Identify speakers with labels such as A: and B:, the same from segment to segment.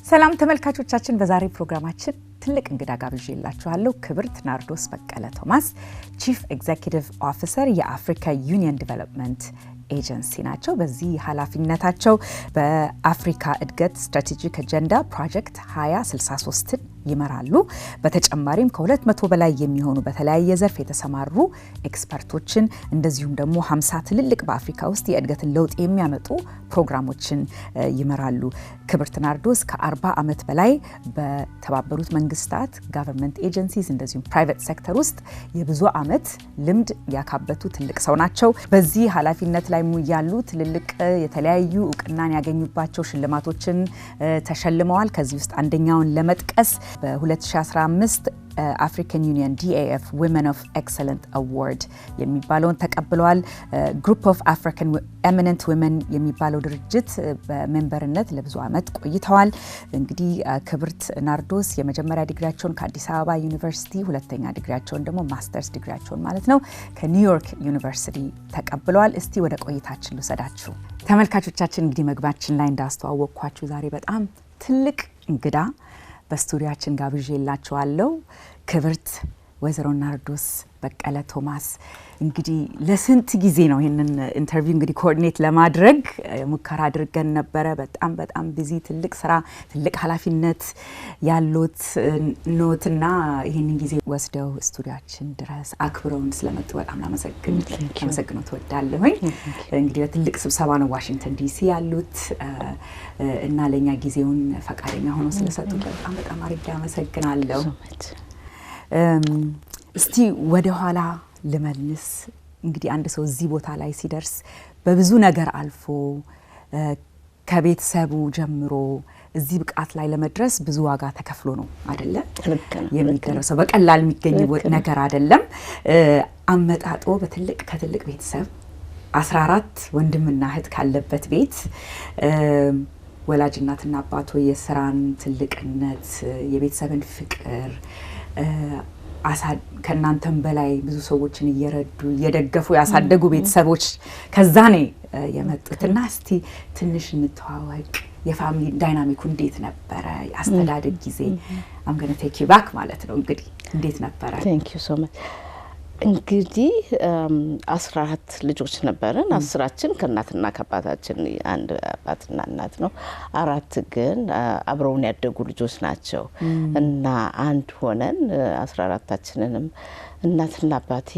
A: ሰላም ተመልካቾቻችን በዛሬ ፕሮግራማችን ትልቅ እንግዳ ጋብዤላችኋለሁ። ክብርት ናርዶስ በቀለ ቶማስ ቺፍ ኤግዜኪቲቭ ኦፊሰር የአፍሪካ ዩኒየን ዲቨሎፕመንት ኤጀንሲ ናቸው። በዚህ ኃላፊነታቸው በአፍሪካ እድገት ስትራቴጂክ አጀንዳ ፕሮጀክት 2063 ይመራሉ። በተጨማሪም ከ200 በላይ የሚሆኑ በተለያየ ዘርፍ የተሰማሩ ኤክስፐርቶችን እንደዚሁም ደግሞ 50 ትልልቅ በአፍሪካ ውስጥ የእድገትን ለውጥ የሚያመጡ ፕሮግራሞችን ይመራሉ። ክብርት ናርዶስ ከ40 ዓመት በላይ በተባበሩት መንግስታት ጋቨርንመንት ኤጀንሲስ እንደዚሁም ፕራይቬት ሴክተር ውስጥ የብዙ ዓመት ልምድ ያካበቱ ትልቅ ሰው ናቸው። በዚህ ኃላፊነት ላይ ያሉ ትልልቅ የተለያዩ እውቅናን ያገኙባቸው ሽልማቶችን ተሸልመዋል። ከዚህ ውስጥ አንደኛውን ለመጥቀስ በ2015 አፍሪካን ዩኒየን DAF Women of Excellent Award የሚባለውን ተቀብለዋል። ግሩፕ ኦፍ አፍሪካን ኤሚነንት ዊመን የሚባለው ድርጅት በሜምበርነት ለብዙ ዓመት ቆይተዋል። እንግዲህ ክብርት ናርዶስ የመጀመሪያ ዲግሪያቸውን ከአዲስ አበባ ዩኒቨርሲቲ፣ ሁለተኛ ዲግሪያቸውን ደግሞ ማስተርስ ዲግሪያቸውን ማለት ነው ከኒውዮርክ ዩኒቨርሲቲ ተቀብለዋል። እስቲ ወደ ቆይታችን ልውሰዳችሁ ተመልካቾቻችን። እንግዲህ መግባችን ላይ እንዳስተዋወቅኳችሁ ዛሬ በጣም ትልቅ እንግዳ በስቱዲያችን ጋብዤላችኋለሁ። ክብርት ወይዘሮ ናርዶስ በቀለ ቶማስ እንግዲህ ለስንት ጊዜ ነው ይሄንን ኢንተርቪው እንግዲህ ኮኦርዲኔት ለማድረግ ሙከራ አድርገን ነበረ። በጣም ቢዚ ትልቅ ስራ ትልቅ ኃላፊነት ያሉት ኖትና ይሄንን ጊዜ ወስደው ስቱዲያችን ድረስ አክብረውን ስለመጡ በጣም ላመሰግን ተወዳለሁኝ። እንግዲህ በትልቅ ስብሰባ ነው ዋሽንግተን ዲሲ ያሉት እና ለኛ ጊዜውን ፈቃደኛ ሆኖ ስለሰጡ በጣም አሪፍ አመሰግናለሁ። እስቲ ወደ ኋላ ልመልስ። እንግዲህ አንድ ሰው እዚህ ቦታ ላይ ሲደርስ በብዙ ነገር አልፎ ከቤተሰቡ ጀምሮ እዚህ ብቃት ላይ ለመድረስ ብዙ ዋጋ ተከፍሎ ነው አይደለ የሚደረሰው። በቀላል የሚገኝ ነገር አይደለም። አመጣጦ ከትልቅ ቤተሰብ 14 ወንድምና እህት ካለበት ቤት ወላጅ እናትና አባቶ የስራን ትልቅነት የቤተሰብን ፍቅር ከናንተም በላይ ብዙ ሰዎችን እየረዱ እየደገፉ ያሳደጉ ቤተሰቦች ከዛ ነው የመጡትና እስቲ ትንሽ እንተዋወቅ። የፋሚሊ ዳይናሚኩ እንዴት ነበረ? አስተዳደግ ጊዜ I'm going to take you back ማለት ነው። እንግዲህ እንዴት ነበረ?
B: Thank you so much. እንግዲህ 14 ልጆች ነበርን። 10 ከእናትና ከአባታችን አንድ አባትና እናት ነው። 4 ግን አብረውን ያደጉ ልጆች ናቸው እና አንድ ሆነን 14ታችንንም እናትና አባቴ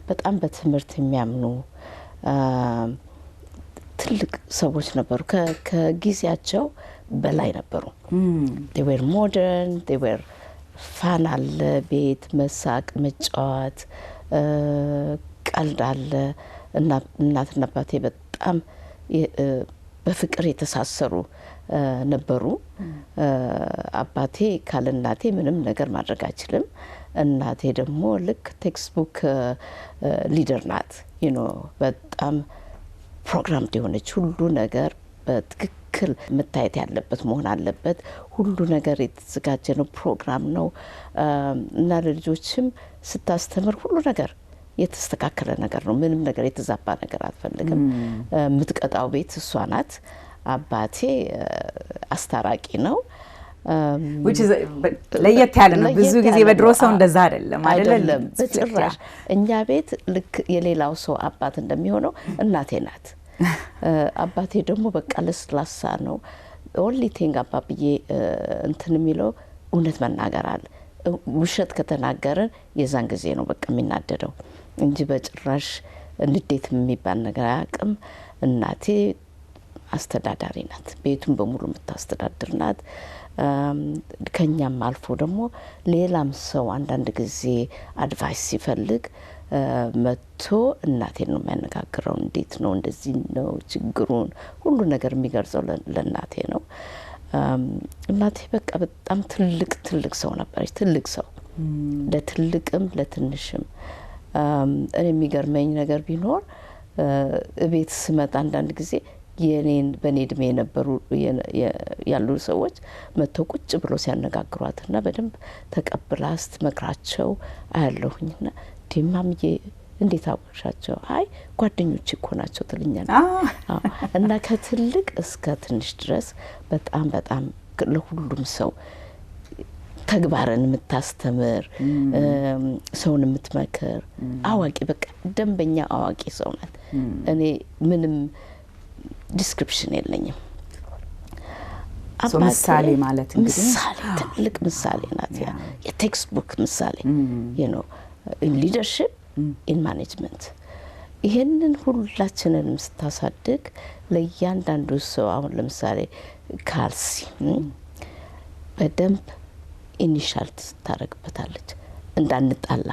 B: በጣም በትምህርት የሚያምኑ ትልቅ ሰዎች ነበሩ። ከጊዜያቸው በላይ ነበሩ። they were modern, they were ፋን አለ፣ ቤት መሳቅ መጫወት ቀልድ አለ። እናትና አባቴ በጣም በፍቅር የተሳሰሩ ነበሩ። አባቴ ካለ እናቴ ምንም ነገር ማድረግ አይችልም። እናቴ ደግሞ ልክ ቴክስቡክ ሊደር ናት። በጣም ፕሮግራም የሆነች ሁሉ ነገር በትክክል መታየት ያለበት መሆን አለበት። ሁሉ ነገር የተዘጋጀ ነው፣ ፕሮግራም ነው እና ለልጆችም ስታስተምር ሁሉ ነገር የተስተካከለ ነገር ነው። ምንም ነገር የተዛባ ነገር አትፈልግም። የምትቀጣው ቤት እሷ ናት። አባቴ አስታራቂ ነው።
A: which is ለየት ያለ ነው። ብዙ ጊዜ በድሮ ሰው እንደዛ አይደለም
B: በጭራሽ። እኛ ቤት ልክ የሌላው ሰው አባት እንደሚሆነው እናቴ ናት። አባቴ ደግሞ በቃ ለስላሳ ነው። only thing አባብዬ እንትን የሚለው እውነት መናገር አለ። ውሸት ከተናገረን የዛን ጊዜ ነው በቃ የሚናደደው እንጂ በጭራሽ ንዴት የሚባል ነገር አያውቅም። እናቴ አስተዳዳሪ ናት። ቤቱን በሙሉ የምታስተዳድር ናት። ከኛም አልፎ ደግሞ ሌላም ሰው አንዳንድ ጊዜ አድቫይስ ሲፈልግ መጥቶ እናቴን ነው የሚያነጋግረው። እንዴት ነው እንደዚህ ነው ችግሩን ሁሉ ነገር የሚገልጸው ለእናቴ ነው። እናቴ በቃ በጣም ትልቅ ሰው ነበረች። ትልቅ ሰው ለትልቅም ለትንሽም። እኔ የሚገርመኝ ነገር ቢኖር ቤት ስመጣ አንዳንድ ጊዜ በኔ እድሜ የነበሩ ያሉ ሰዎች መጥተው ቁጭ ብሎ ሲያነጋግሯትና በደንብ ተቀብላ ስትመክራቸው አያለሁኝና ዲማምዬ እንዴት አወቅሻቸው? አይ ጓደኞቼ እኮ ናቸው ትልኛለች። እና ከትልቅ እስከ ትንሽ ድረስ በጣም በጣም ለሁሉም ሰው ተግባርን የምታስተምር ሰውን የምትመክር አዋቂ በቃ ደንበኛ አዋቂ ሰው ናት። እኔ ምንም ዲስክሪፕሽን የለኝም።
A: ምሳሌ ማለት እንግዲህ
B: ምሳሌ ትልቅ ምሳሌ ናት። የቴክስት ቡክ ምሳሌ in leadership in management ይሄንን ሁላችንንም ስታሳድግ ለእያንዳንዱ ሰው አሁን ለምሳሌ ካልሲ በደንብ ኢኒሻል ታረግበታለች እንዳንጣላ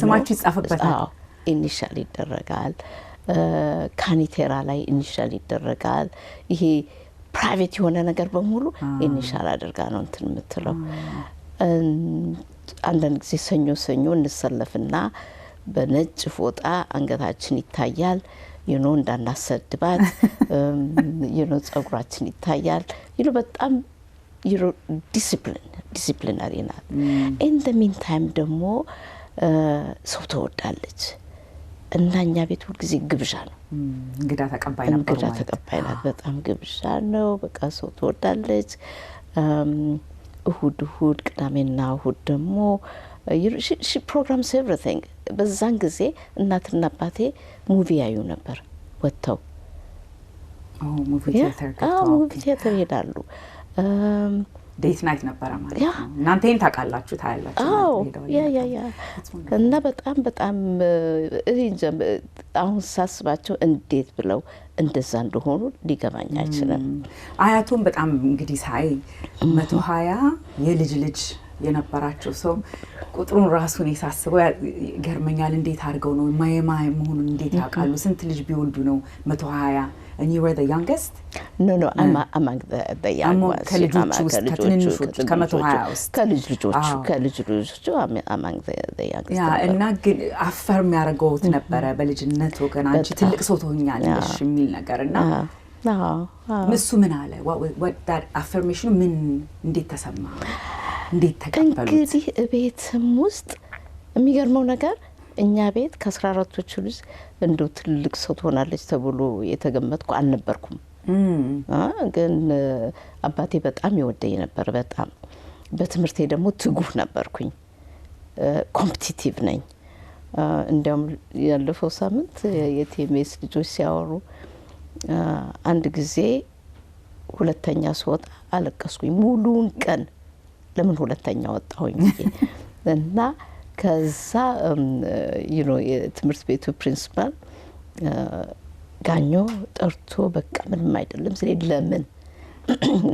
A: ስማችሁ ይጻፍበታል።
B: ኢኒሻል ይደረጋል። ካኒቴራ ላይ ኢኒሻል ይደረጋል። ይሄ ፕራይቬት የሆነ ነገር በሙሉ ኢኒሻል አድርጋ ነው እንትን የምትለው። አንዳንድ ጊዜ ሰኞ እንሰለፍና በነጭ ፎጣ አንገታችን ይታያል። እንዳናሰድባት ጸጉራችን ይታያል። በጣም ዲሲፕሊናሪ ናት። ኢን ዘ ሚን ታይም ደግሞ ሰው ተወዳለች እና እኛ ቤት ሁልጊዜ ግብዣ ነው።
A: እንግዳ ተቀባይ
B: ናት። በጣም ግብዣ ነው። በቃ ሰው ተወዳለች። እሁድ ቅዳሜና እሁድ ደግሞ ሺ ፕሮግራምስ ኤቭሪቲንግ። በዛን ጊዜ እናትና አባቴ ሙቪ ያዩ ነበር ወጥተው
A: ሙቪ
B: ቲያትር ይሄዳሉ።
A: ዴት ናይት ነበረ ማለት ነው። እናንተ ይሄን ታውቃላችሁ ታያላችሁ።
B: እና በጣም አሁን ሳስባቸው እንዴት ብለው እንደዛ እንደሆኑ ሊገባኝ አይችልም።
A: አያቱም በጣም እንግዲህ ሳይ 120 የልጅ የነበራቸው ሰው ቁጥሩን ራሱን የሳስበው ገርመኛል። እንዴት አድርገው ነው ማየማይ መሆኑን እንዴት ያውቃሉ? ስንት ልጅ ቢወልዱ ነው 120? and you were the youngest?
B: No, I'm among the young ones.
A: ከልጆቹ ከ120 ውስጥ
B: ከልጆቹ among the youngest.
A: እና ግን አፈርም ያደርገውት ነበረ በልጅነት ወገን አንቺ ትልቅ ሰው ትሆኛለሽ የሚል ነገርና እሱ ምን አለ? what that affirmation ምን እንዴት ተሰማ? እንዴት ተቀበሉት?
B: እንግዲህ ቤትም ውስጥ የሚገርመው ነገር እኛ ቤት ከ14ቶቹ ልጅ እንደው ትልቅ ሰው ትሆናለች ተብሎ የተገመትኩ አልነበርኩም። ግን አባቴ በጣም ይወደኝ ነበር። በጣም በትምህርቴ ደግሞ ትጉህ ነበርኩኝ። ኮምፒቲቲቭ ነኝ። እንደውም ያለፈው ሳምንት የቲኤምኤስ ልጆች ሲያወሩ አንድ ጊዜ ሁለተኛ ስወጣ አለቀስኩኝ ሙሉን ቀን። ለምን ሁለተኛ ወጣሁኝ እና ከዛ የትምህርት ቤቱ ፕሪንሲፓል ጋኞ ጠርቶ በቃ ምንም አይደለም ስለዚህ ለምን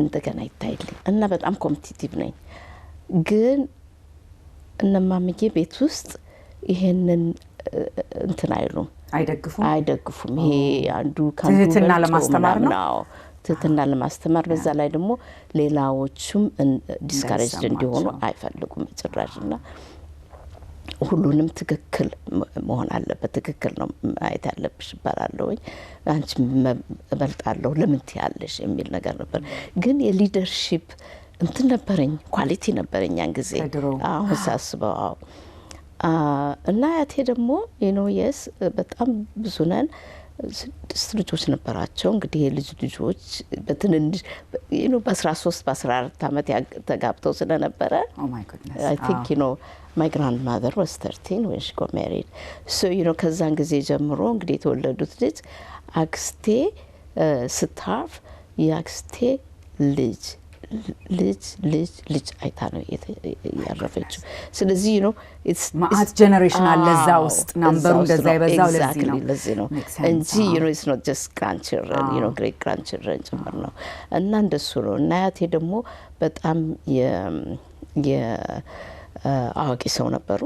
B: እንደገና ይታይልኝ እና በጣም ኮምፒቲቲቭ ነኝ። ግን እነማምዬ ቤት ውስጥ ይሄንን እንትን አይደግፉም። ይሄ አንዱ
A: ትህትና ለማስተማር ነው።
B: ትህትና ለማስተማር በዛ ላይ ደግሞ ሌላዎቹም ዲስካሬጅድ እንዲሆኑ አይፈልጉም ጭራሽና ሁሉንም ትክክል መሆን አለበት። ትክክል ነው ማየት ያለብሽ ባላለውኝ አንቺ እበልጣለሁ ለምን ትያለሽ የሚል ነገር ነበር። ግን የሊደርሺፕ እንትን ነበረኝ፣ ኳሊቲ ነበረኝ ያን ጊዜ አሁን ሳስበው። እና ያቴ ደግሞ የስ በጣም ብዙ ነን። 6 ልጆች ነበራቸው። እንግዲህ ልጆች በትንንሽ በ13 በ14 ዓመት ተጋብተው ስለነበረ I think my grandmother was 13 when she got married. So ከዛን ጊዜ ጀምሮ እንግዲህ የተወለዱት ልጅ አክስቴ ስታርፍ የአክስቴ ልጅ አይታ ነው ያረፈችው። ስለዚህ
A: ማአት ጀነሬሽን አለ እዛ ውስጥ ናምበሩ እንደዛ ይበዛው
B: ለዚህ ነው እንጂ it's not just grandchildren great grandchildren ጭምር ነው። እና እንደሱ ነው። እና ያቴ ደግሞ በጣም አዋቂ ሰው ነበሩ።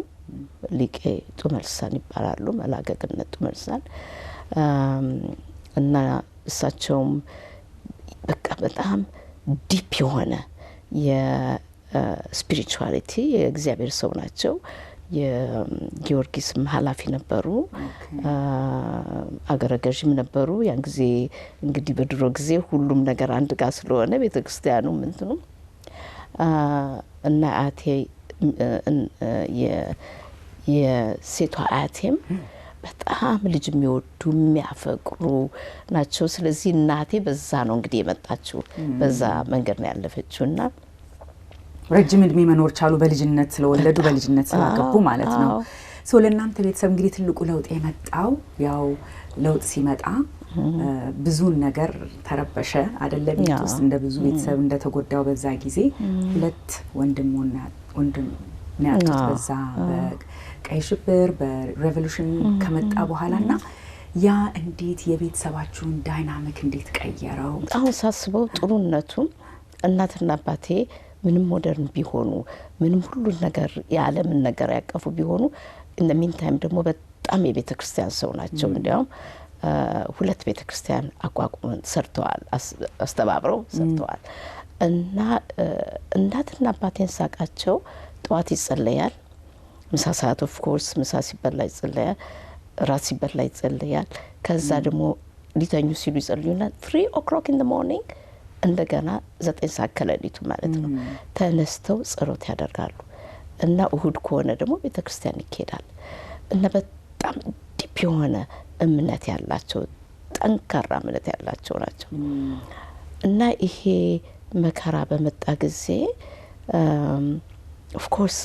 B: ሊቄ ጡመልሳን ይባላሉ። መላገግነት ጡመልሳን እና እሳቸውም በቃ በጣም ዲፕ የሆነ የስፒሪቹዋሊቲ የእግዚአብሔር ሰው ናቸው። የጊዮርጊስም ኃላፊ ነበሩ። አገረገዥም ነበሩ። ያን ጊዜ እንግዲህ በድሮ ጊዜ ሁሉም ነገር አንድ ጋር ስለሆነ ቤተክርስቲያኑ ምንትኑ እና አቴ የሴቷ አያቴም በጣም ልጅ የሚወዱ የሚያፈቅሩ ናቸው። ስለዚህ እናቴ በዛ ነው እንግዲህ የመጣችው በዛ መንገድ ነው ያለፈችውና
A: ረጅም እድሜ መኖር ቻሉ በልጅነት ስለወለዱ በልጅነት ስላገቡ ማለት ነው። ለእናንተ ቤተሰብ እንግዲህ ትልቁ ለውጥ የመጣው ያው ለውጥ ሲመጣ ብዙ ነገር ተረበሸ አይደለ? ቤት ውስጥ እንደ ብዙ ቤተሰብ እንደተጎዳው በዛ ጊዜ ሁለት ወንድም ያጡት በዛ በቀይ ሽብር በሬቮሉሽን ከመጣ በኋላና ያ እንዴት የቤተሰባችሁን ዳይናሚክ እንዴት ቀየረው?
B: አሁን ሳስበው ጥሩነቱ እናትና አባቴ ምንም ሞደርን ቢሆኑ ምንም ሁሉ ነገር የዓለምን ነገር ያቀፉ ቢሆኑ in the meantime ደግሞ በጣም የቤተ ክርስቲያን ሰው ናቸው። እንዲያውም ሁለት ቤተ ክርስቲያን አቋቁመን ሰርተዋል፣ አስተባብረው ሰርተዋል። እና እናትና አባቴን ሳቃቸው ጠዋት ይጸለያል፣ ምሳ ሰዓት ኦፍ ኮርስ ምሳ ሲበላ ይጸለያል፣ ራት ሲበላ ይጸለያል። ከዛ ደግሞ ሊተኙ ሲሉ ይጸልዩና 3 o'clock in the morning እንደገና 9 ሰዓት ከሌሊቱ ማለት ነው ተነስተው ጸሎት ያደርጋሉ። እና እሁድ ከሆነ ደግሞ ቤተ ክርስቲያን ይኬዳል። እና በጣም ዲፕ የሆነ እምነት ያላቸው ጠንካራ እምነት ያላቸው ናቸው። እና ይሄ መከራ በመጣ ጊዜ ኦፍ ኮርስ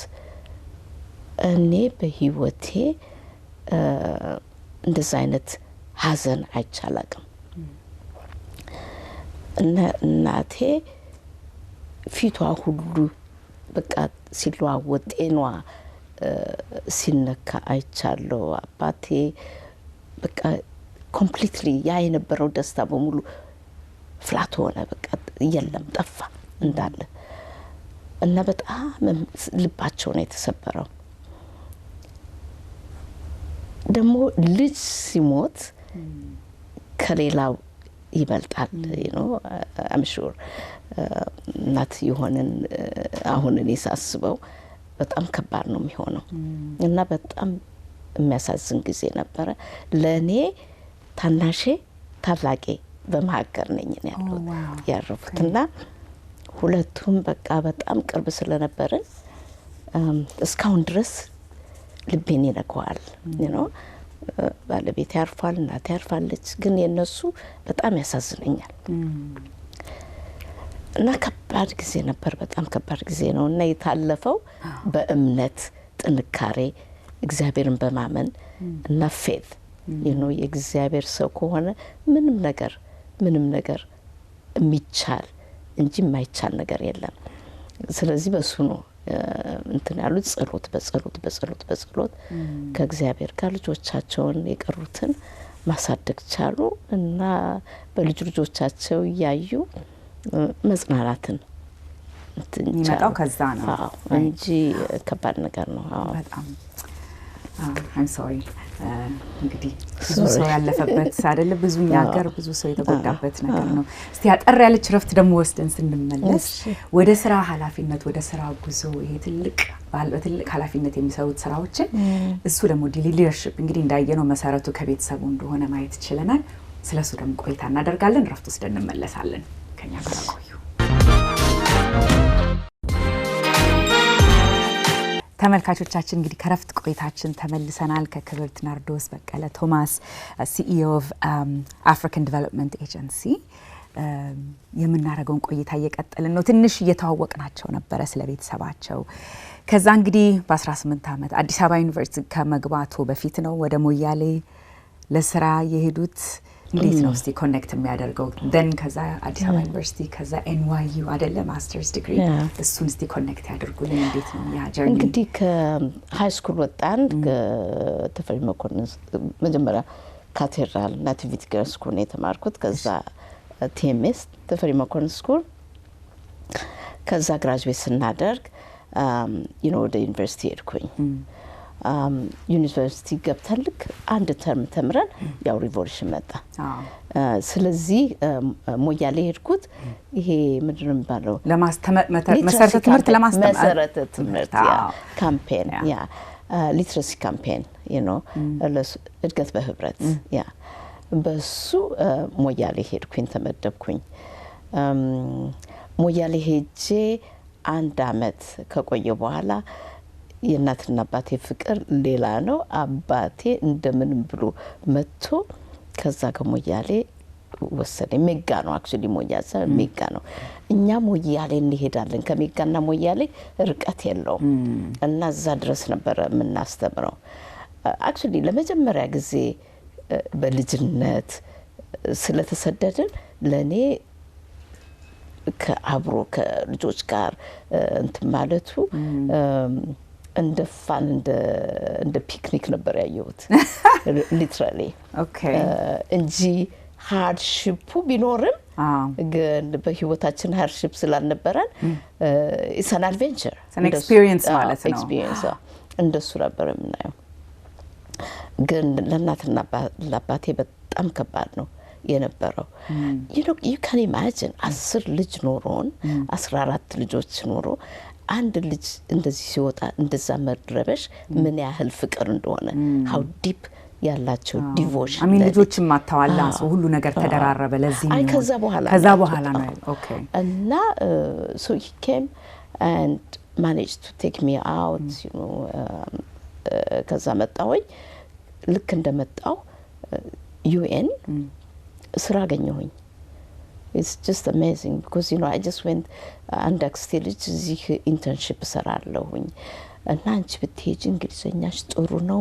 B: እኔ በህይወቴ እንደዛ አይነት ሀዘን አይቻላቅም። እና እናቴ ፊቷ ሁሉ በቃ ሲለዋወጥ ጤኗ ሲነካ አይቻለሁ። አባቴ በቃ ኮምፕሊትሊ ያ የነበረው ደስታ በሙሉ ፍላት ሆነ፣ በቃ የለም ጠፋ እንዳለ። እና በጣም ልባቸው ነው የተሰበረው። ደግሞ ልጅ ሲሞት ከሌላው ይበልጣል ነው I'm sure እናት የሆነን አሁን እኔ ሳስበው በጣም ከባድ ነው የሚሆነው። እና በጣም የሚያሳዝን ጊዜ ነበረ ለኔ። ታናሼ ታላቄ በመሀከር ነኝ ያረፉትና ሁለቱም በቃ በጣም ቅርብ ስለነበርን እስካሁን ድረስ ልቤን ይነካዋል ነው። ባለቤት ያርፋል፣ እናት ያርፋለች፣ ግን የነሱ በጣም ያሳዝነኛል። እና ከባድ ጊዜ ነበር፣ በጣም ከባድ ጊዜ ነው። እና የታለፈው በእምነት ጥንካሬ እግዚአብሔርን በማመን እና ፌት የእግዚአብሔር ሰው ከሆነ ምንም ነገር የሚቻል እንጂ የማይቻል ነገር የለም። ስለዚህ በሱ ነው እንትን ያሉት ጸሎት ከእግዚአብሔር ጋር ልጆቻቸውን የቀሩትን ማሳደግ ቻሉ። እና በልጆቻቸው ያዩ መጽናናትን
A: የሚመጣው ከዛ ነው
B: እንጂ ከባድ ነገር ነው።
A: በጣም I'm sorry እንግዲህ ብዙ ሰው ያለፈበት አይደለ? ብዙ ሀገር ብዙ ሰው የተጎዳበት ነገር ነው። እስቲ አጠር ያለች ረፍት ደግሞ ወስደን ስንመለስ ወደ ስራ ኃላፊነት ወደ ስራ ጉዞ ይሄ ትልቅ ኃላፊነት የሚሰሩት ስራዎችን እሱ ደግሞ ሊደርሺፕ እንግዲህ እንዳየነው መሰረቱ ከቤተሰቡ እንደሆነ ማየት ይችላል። ስለሱ ደግሞ ቆይታ እናደርጋለን። ረፍት ወስደን እንመለሳለን። ከኛ ጋር ቆዩ። ተመልካቾቻችን እንግዲህ ከረፍት ቆይታችን ተመልሰናል። ከክብርት ናርዶስ በቀለ ቶማስ CEO of African Development Agency የምናደርገውን ቆይታ እየቀጠልን ነው። ትንሽ እየተዋወቅናቸው ነበረ ስለ ቤተሰባቸው። ከዛ እንግዲህ በ18 ዓመት አዲስ አበባ ዩኒቨርሲቲ ከመግባቱ በፊት ነው ወደ ሞያሌ ለስራ የሄዱት። እንዴት ነው እስቲ ኮኔክት የሚያደርገው ደን ከዛ አዲስ አበባ ዩኒቨርሲቲ ከዛ NYU አይደለ ማስተርስ ዲግሪ እሱን እስቲ ኮኔክት ያደርጉልን። እንዴት ነው ያ ጀርኒ?
B: እንግዲህ ከሃይ ስኩል ወጣን። ተፈሪ መኮንን መጀመሪያ ካቴድራል ናቲቪቲ ገርልስ ስኩል ነው የተማርኩት። ከዛ TMS ተፈሪ መኮንን ስኩል። ከዛ ግራጁዌት ስናደርግ ወደ ዩኒቨርሲቲ ሄድኩኝ። ዩኒቨርሲቲ ገብተን ልክ አንድ ተርም ተምረን ያው ሪቮሉሽን መጣ። ስለዚህ ሞያሌ ሄድኩት። ይሄ ምንድነው የሚባለው
A: መሰረተ
B: ትምህርት ካምፔን ሊትረሲ ካምፔን እድገት በህብረት በሱ ሞያሌ ሄድኩኝ፣ ተመደብኩኝ። ሞያሌ ሄጄ አንድ አመት ከቆየ በኋላ የእናትና አባቴ ፍቅር ሌላ ነው። አባቴ እንደምንም ብሎ መጥቶ ከዛ ከሞያሌ ወሰደ። ሜጋ ነው አክቹሊ ሞያዛ ሜጋ ነው። እኛ ሞያሌ እንሄዳለን። ከሜጋና ሞያሌ ርቀት የለውም እና እዛ ድረስ ነበር የምናስተምረው። አክቹሊ ለመጀመሪያ ጊዜ በልጅነት ስለተሰደድን ለኔ ከአብሮ ከልጆች ጋር እንትን ማለቱ እንደ ፋን እንደ ፒክኒክ ነበር ያየሁት ሊትራሊ እንጂ ሃርድሺፑ ቢኖርም ግን በህይወታችን ሃርድሺፕ ስላልነበረን ኢትስ አን አድቬንቸር
A: ኤክስፒሪየንስ ማለት ነው።
B: ኤክስፒሪየንስ እንደሱ ነበር የምናየው። ግን ለእናትና ለአባቴ በጣም ከባድ ነው የነበረው። you can imagine 10 ልጅ ኖሮን 14 ልጆች ኖሮ አንድ ልጅ እንደዚህ ሲወጣ እንደዛ መድረበሽ ምን ያህል ፍቅር እንደሆነ how deep ያላቸው ዲቮሽን
A: አሚን ልጆችም ማታዋላ ሁሉ ነገር ተደራረበ። ለዚህ ነው ከዛ በኋላ ነው ኦኬ
B: እና so he came and managed to take me out ከዛ መጣሁኝ። ልክ እንደመጣው UN ስራ አገኘሁኝ። It's just amazing because I just went and actually እዚህ internship ሰራለሁኝ እና አንቺ ብትሄጂ እንግሊዘኛሽ ጥሩ ነው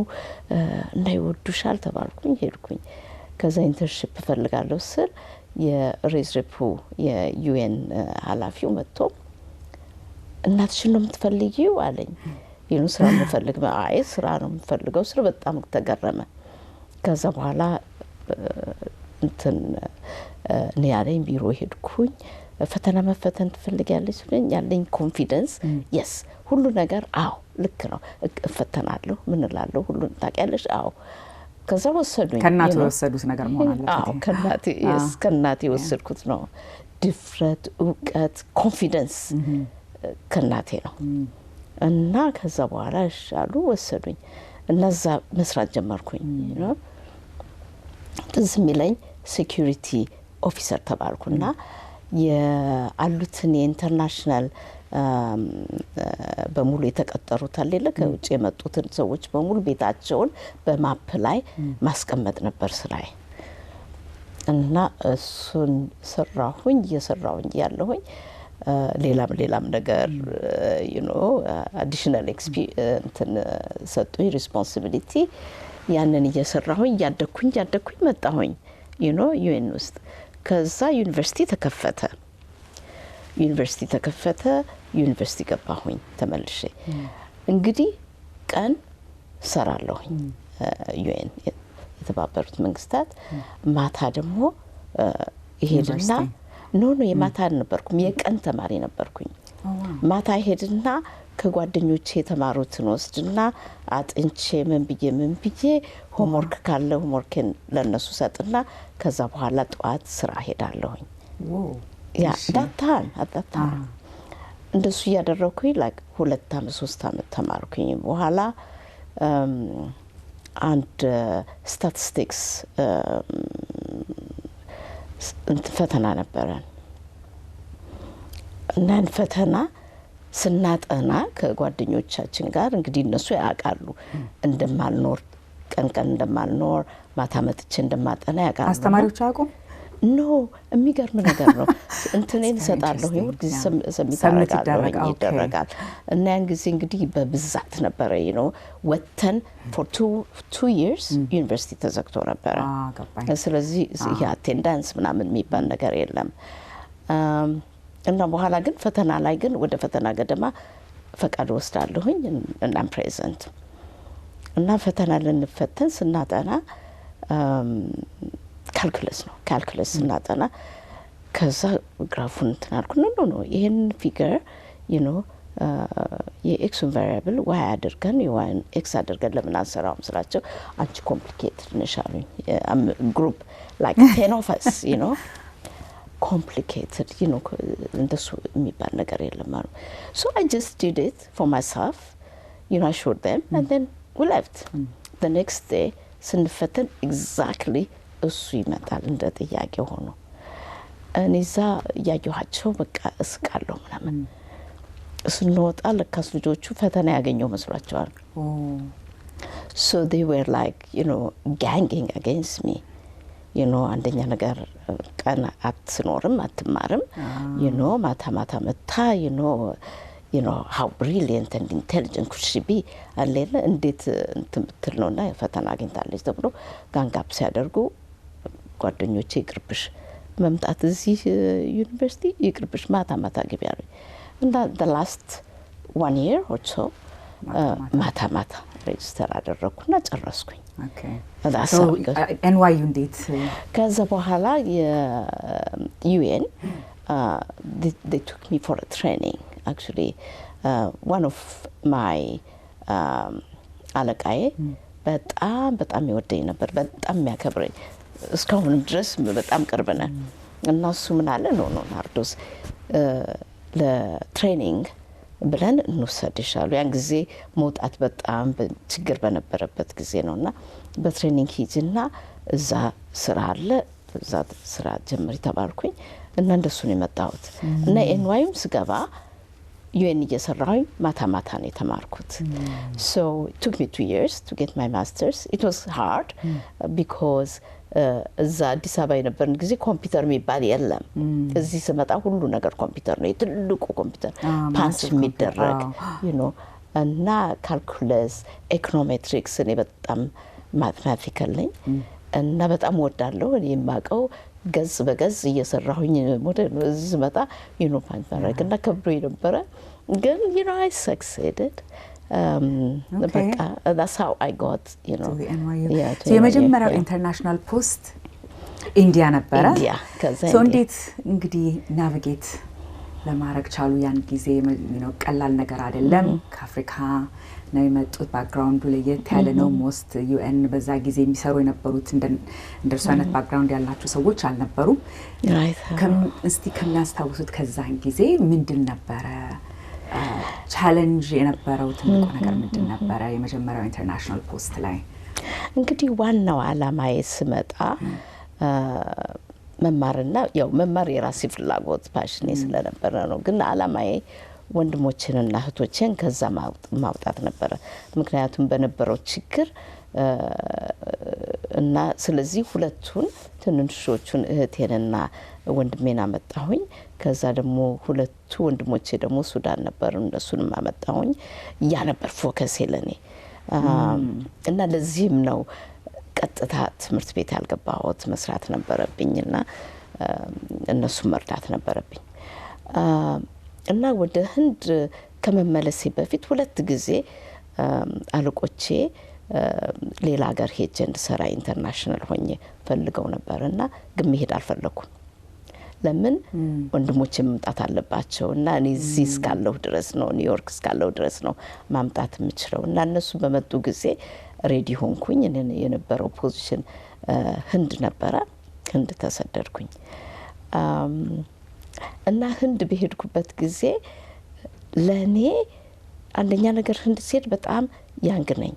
B: እና ይወዱሻል ተባልኩኝ። ሄድኩኝ። ከዛ ኢንተርንሺፕ ፈልጋለሁ ስል የሬዝሬፑ የዩኤን ኃላፊው መጥቶ እናትሽን ነው የምትፈልጊው አለኝ። ስራ የምፈልግ ስራ ነው የምፈልገው ስራ በጣም ተገረመ። ከዛ በኋላ እንትን እኔ ያለኝ ቢሮ ሄድኩኝ። ፈተና መፈተን ትፈልጊያለሽ ስለኝ ያለኝ ኮንፊደንስ yes ሁሉ ነገር አዎ ልክ ነው እፈተናለሁ ምን እላለሁ ሁሉን ታውቂያለሽ አዎ። ከዛ ወሰዱኝ።
A: ከናቴ ወሰዱት ነገር መሆን አለበት።
B: አዎ ከናቴ ወሰድኩት ነው። ድፍረት እውቀት ኮንፊደንስ ከናቴ ነው። እና ከዛ በኋላ እሻሉ ወሰዱኝ እና እዛ መስራት ጀመርኩኝ። ትዝ የሚለኝ ሴኩሪቲ ኦፊሰር ተባልኩና የአሉትን የኢንተርናሽናል በሙሉ የተቀጠሩት አለ ከውጭ የመጡትን ሰዎች በሙሉ ቤታቸውን በማፕ ላይ ማስቀመጥ ነበር ስራዬ። እና እሱን ሰራሁኝ እየሰራሁኝ ያለሁኝ ሌላም ነገር አዲሽናል እንትን ሰጡኝ ሪስፖንሲቢሊቲ። ያንን እየሰራሁኝ ያደኩኝ መጣሁኝ ዩኤን ውስጥ። ከዛ ዩኒቨርሲቲ ተከፈተ። ዩኒቨርሲቲ ገባሁኝ ተመልሼ። እንግዲህ ቀን ሰራለሁኝ ዩኤን የተባበሩት መንግስታት፣ ማታ ደግሞ ይሄድና ኖ የማታ ነበርኩም የቀን ተማሪ ነበርኩኝ። ማታ ይሄድና ከጓደኞቼ የተማሩትን ወስድና አጥንቼ ምን ብዬ ሆምወርክ ካለ ሆምወርክን ለነሱ ሰጥና ከዛ በኋላ ጠዋት ስራ ሄዳለሁኝ። ያ ዳታን እንደሱ ያደረኩኝ like 2 አመት 3 አመት ተማርኩኝ። በኋላ አንድ ስታቲስቲክስ ፈተና ነበረን እና ፈተና ስናጠና ከጓደኞቻችን ጋር እንግዲህ እነሱ ያውቃሉ እንደማልኖር ቀን እንደማልኖር ማታ መጥቼ እንደማጠና ያውቃሉ።
A: አስተማሪዎች አያውቁም?
B: ኖ የሚገርም ነገር ነው። እንትኔን ሰጣለሁ ሁልጊዜ ሰሚት ይደረጋል እና ያን ጊዜ እንግዲህ በብዛት ነበረ ወተን for 2 years ዩኒቨርሲቲ ተዘግቶ ነበረ። ስለዚህ የአቴንዳንስ ምናምን የሚባል ነገር የለም። እና በኋላ ግን ፈተና ላይ ግን ወደ ፈተና ገደማ ፈቃድ ወስዳለሁኝ እና ፕሬዘንት እና ፈተና ልንፈተን ስናጠና ካልኩለስ ስናጠና ከዛ ግራፉን ተናልኩ ኖ ይሄን ፊገር የኤክሱን ቫሪያብል ዋይ አድርገን የዋይን ኤክስ አድርገን ለምን አንሰራውም ስላቸው አንቺ ኮምፕሊኬትድ ነሽ አሉኝ። ግሩፕ like 10 of us complicated እንደሱ የሚባል ነገር የለም አሉ። So I just did it for myself I showed them and then we left. The next day ስንፈተን exactly እሱ ይመጣል እንደ ጥያቄ ሆኖ እኔዛ ያየኋቸው በቃ እስቃለሁ ምናምን ስንወጣ ለካስ ልጆቹ ፈተና ያገኘው መስሏቸዋል። so they were like ganging against me. አንደኛ ነገር ቀን አትኖርም አትማርም ማታ ማታ መታ how brilliant and intelligent could she be አለለ እንዴት እንትምትል ነውና ፈተና አግኝታለች ተብሎ ጋንጋፕ ሲያደርጉ ጓደኞቼ ይቅርብሽ መምጣት እዚህ ዩኒቨርሲቲ ይቅርብሽ ማታ ማታ ግቢ ያሉ እና the last 1 year or so ማታ ማታ ሬጅስተር አደረኩና ጨረስኩኝ።
A: Okay. So NYU እንዴት
B: ከዛ በኋላ UN they took me for a training actually. One of my አለቃዬ በጣም ይወደኝ ነበር በጣም የሚያከብረኝ እስካሁንም ድረስ በጣም ቅርብ ነን እና እሱ ምን አለ ኖ ናርዶስ ለትሬኒንግ ብለን እንወሰድሻሉ ያን ጊዜ መውጣት በጣም ችግር በነበረበት ጊዜ ነውና በትሬኒንግ ሂጅና እዛ ስራ አለ እዛ ስራ ጀምሪ ተባልኩኝ እና እንደሱ ነው የመጣሁት እና NYUም ስገባ UN እየሰራሁኝ ማታ ማታ ነው የተማርኩት። So it took me 2 years to get my masters. It was hard because እዛ አዲስ አበባ የነበርን ጊዜ ኮምፒውተር የሚባል የለም። እዚህ ስመጣ ሁሉ ነገር ኮምፒውተር ነው የትልቁ ኮምፒውተር ፓንች የሚደረግ እና ካልኩለስ ኢኮኖሜትሪክስ እኔ በጣም ማትማቲካል ነኝ እና በጣም ወዳለሁ እኔ የማውቀው ገጽ በገጽ እየሰራሁኝ ሞዴል እዚህ መጣ ፓንች ማድረግ እና ከብዶ የነበረ ግን I succeeded. በቃ that's how I got
A: to the NYU. So የመጀመሪያው ኢንተርናሽናል ፖስት ኢንዲያ ነበረ። so እንዴት እንግዲህ ናቪጌት ለማድረግ ቻሉ ያን ጊዜ ቀላል ነገር አይደለም ከአፍሪካ ነው የመጡት ባክግራውንዱ ለየት ያለ ነው ሞስት UN በዛ ጊዜ የሚሰሩ የነበሩት እንደርሱ አይነት ባክግራውንድ ያላቸው ሰዎች አልነበሩም። እስቲ ከሚያስታውሱት ከዛን ጊዜ ምንድን ነበረ ቻሌንጅ የነበረው ትልቁ ነገር ምንድን ነበረ የመጀመሪያው ኢንተርናሽናል ፖስት ላይ?
B: እንግዲህ ዋናው ዓላማዬ ስመጣ መማርና መማር የራሴ ፍላጎት ፓሽኔ ስለነበረ ነው ግን ዓላማዬ ወንድሞቼንና እህቶቼን ከዛ ማውጣት ነበረ ምክንያቱም በነበረው ችግር እና ስለዚህ ሁለቱን ትንንሾቹን እህቴንና ወንድሜን አመጣሁኝ ከዛ ደግሞ ሁለቱ ወንድሞቼ ደግሞ ሱዳን ነበሩ እነሱንም አመጣሁኝ ያ ነበር ፎከስ ለኔ እና ለዚህም ነው ቀጥታ ትምህርት ቤት ያልገባሁት መስራት ነበረብኝና እነሱ መርዳት ነበረብኝ እና ወደ ህንድ ከመመለሴ በፊት ሁለት ጊዜ አለቆቼ ሌላ ሀገር ሄጄ እንድሰራ ኢንተርናሽናል ሆኜ ፈልገው ነበርና ግን መሄድ አልፈለኩም ለምን ወንድሞቼ መምጣት አለባቸው እና እኔ እዚህ እስካለሁ ድረስ ነው ኒውዮርክ እስካለሁ ድረስ ነው ማምጣት የምችለው እና እነሱ በመጡ ጊዜ ሬዲ ሆንኩኝ የነበረው ፖዚሽን ህንድ ነበረ ህንድ ተሰደድኩኝ እና ህንድ በሄድኩበት ጊዜ ለኔ አንደኛ ነገር ህንድ ሲሄድ በጣም ያንግ ነኝ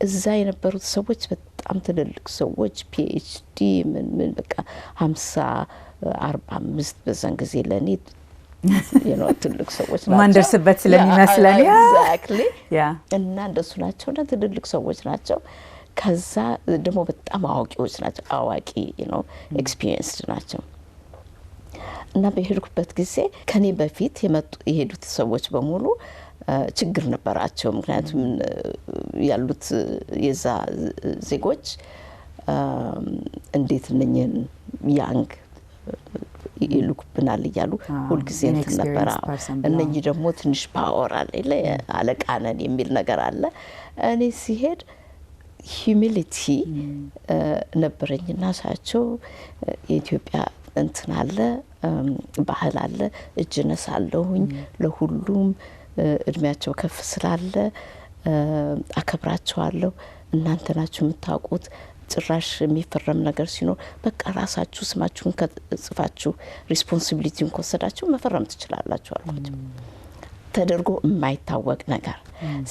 B: እዛ የነበሩት ሰዎች በጣም ትልልቅ ሰዎች PhD ምን በቃ 50 45 በዛን ጊዜ ለኔ ትልቅ ሰዎች ናቸው
A: ማንደርስበት ስለሚመስለን
B: exactly እና እንደሱ ናቸውና ትልልቅ ሰዎች ናቸው ከዛ ደግሞ በጣም አዋቂዎች ናቸው አዋቂ experienced ናቸው እና በሄድኩበት ጊዜ ከኔ በፊት የሄዱት ሰዎች በሙሉ ችግር ነበራቸው ምክንያቱም ያሉት የዛ ዜጎች እንዴት ነኝን ያንግ ይልኩብናል ይያሉ ሁሉ ጊዜ ነበር እነኚህ ደግሞ ትንሽ ፓወር አለ አለቃ ነን የሚል ነገር አለ እኔ ሲሄድ ሂዩሚሊቲ ነበርኝና ሳቸው የኢትዮጵያ እንትን አለ ባህል አለ እጅነሳለሁኝ ለሁሉም እድሜያቸው ከፍ ስላለ አከብራቸዋለሁ እናንተ ናችሁ የምታውቁት ጭራሽ የሚፈረም ነገር ሲኖር በቃ ራሳችሁ ስማችሁን ከጽፋችሁ ሪስፖንሲቢሊቲውን ከወሰዳችሁ መፈረም ትችላላችሁ አልኳቸው ተደርጎ የማይታወቅ ነገር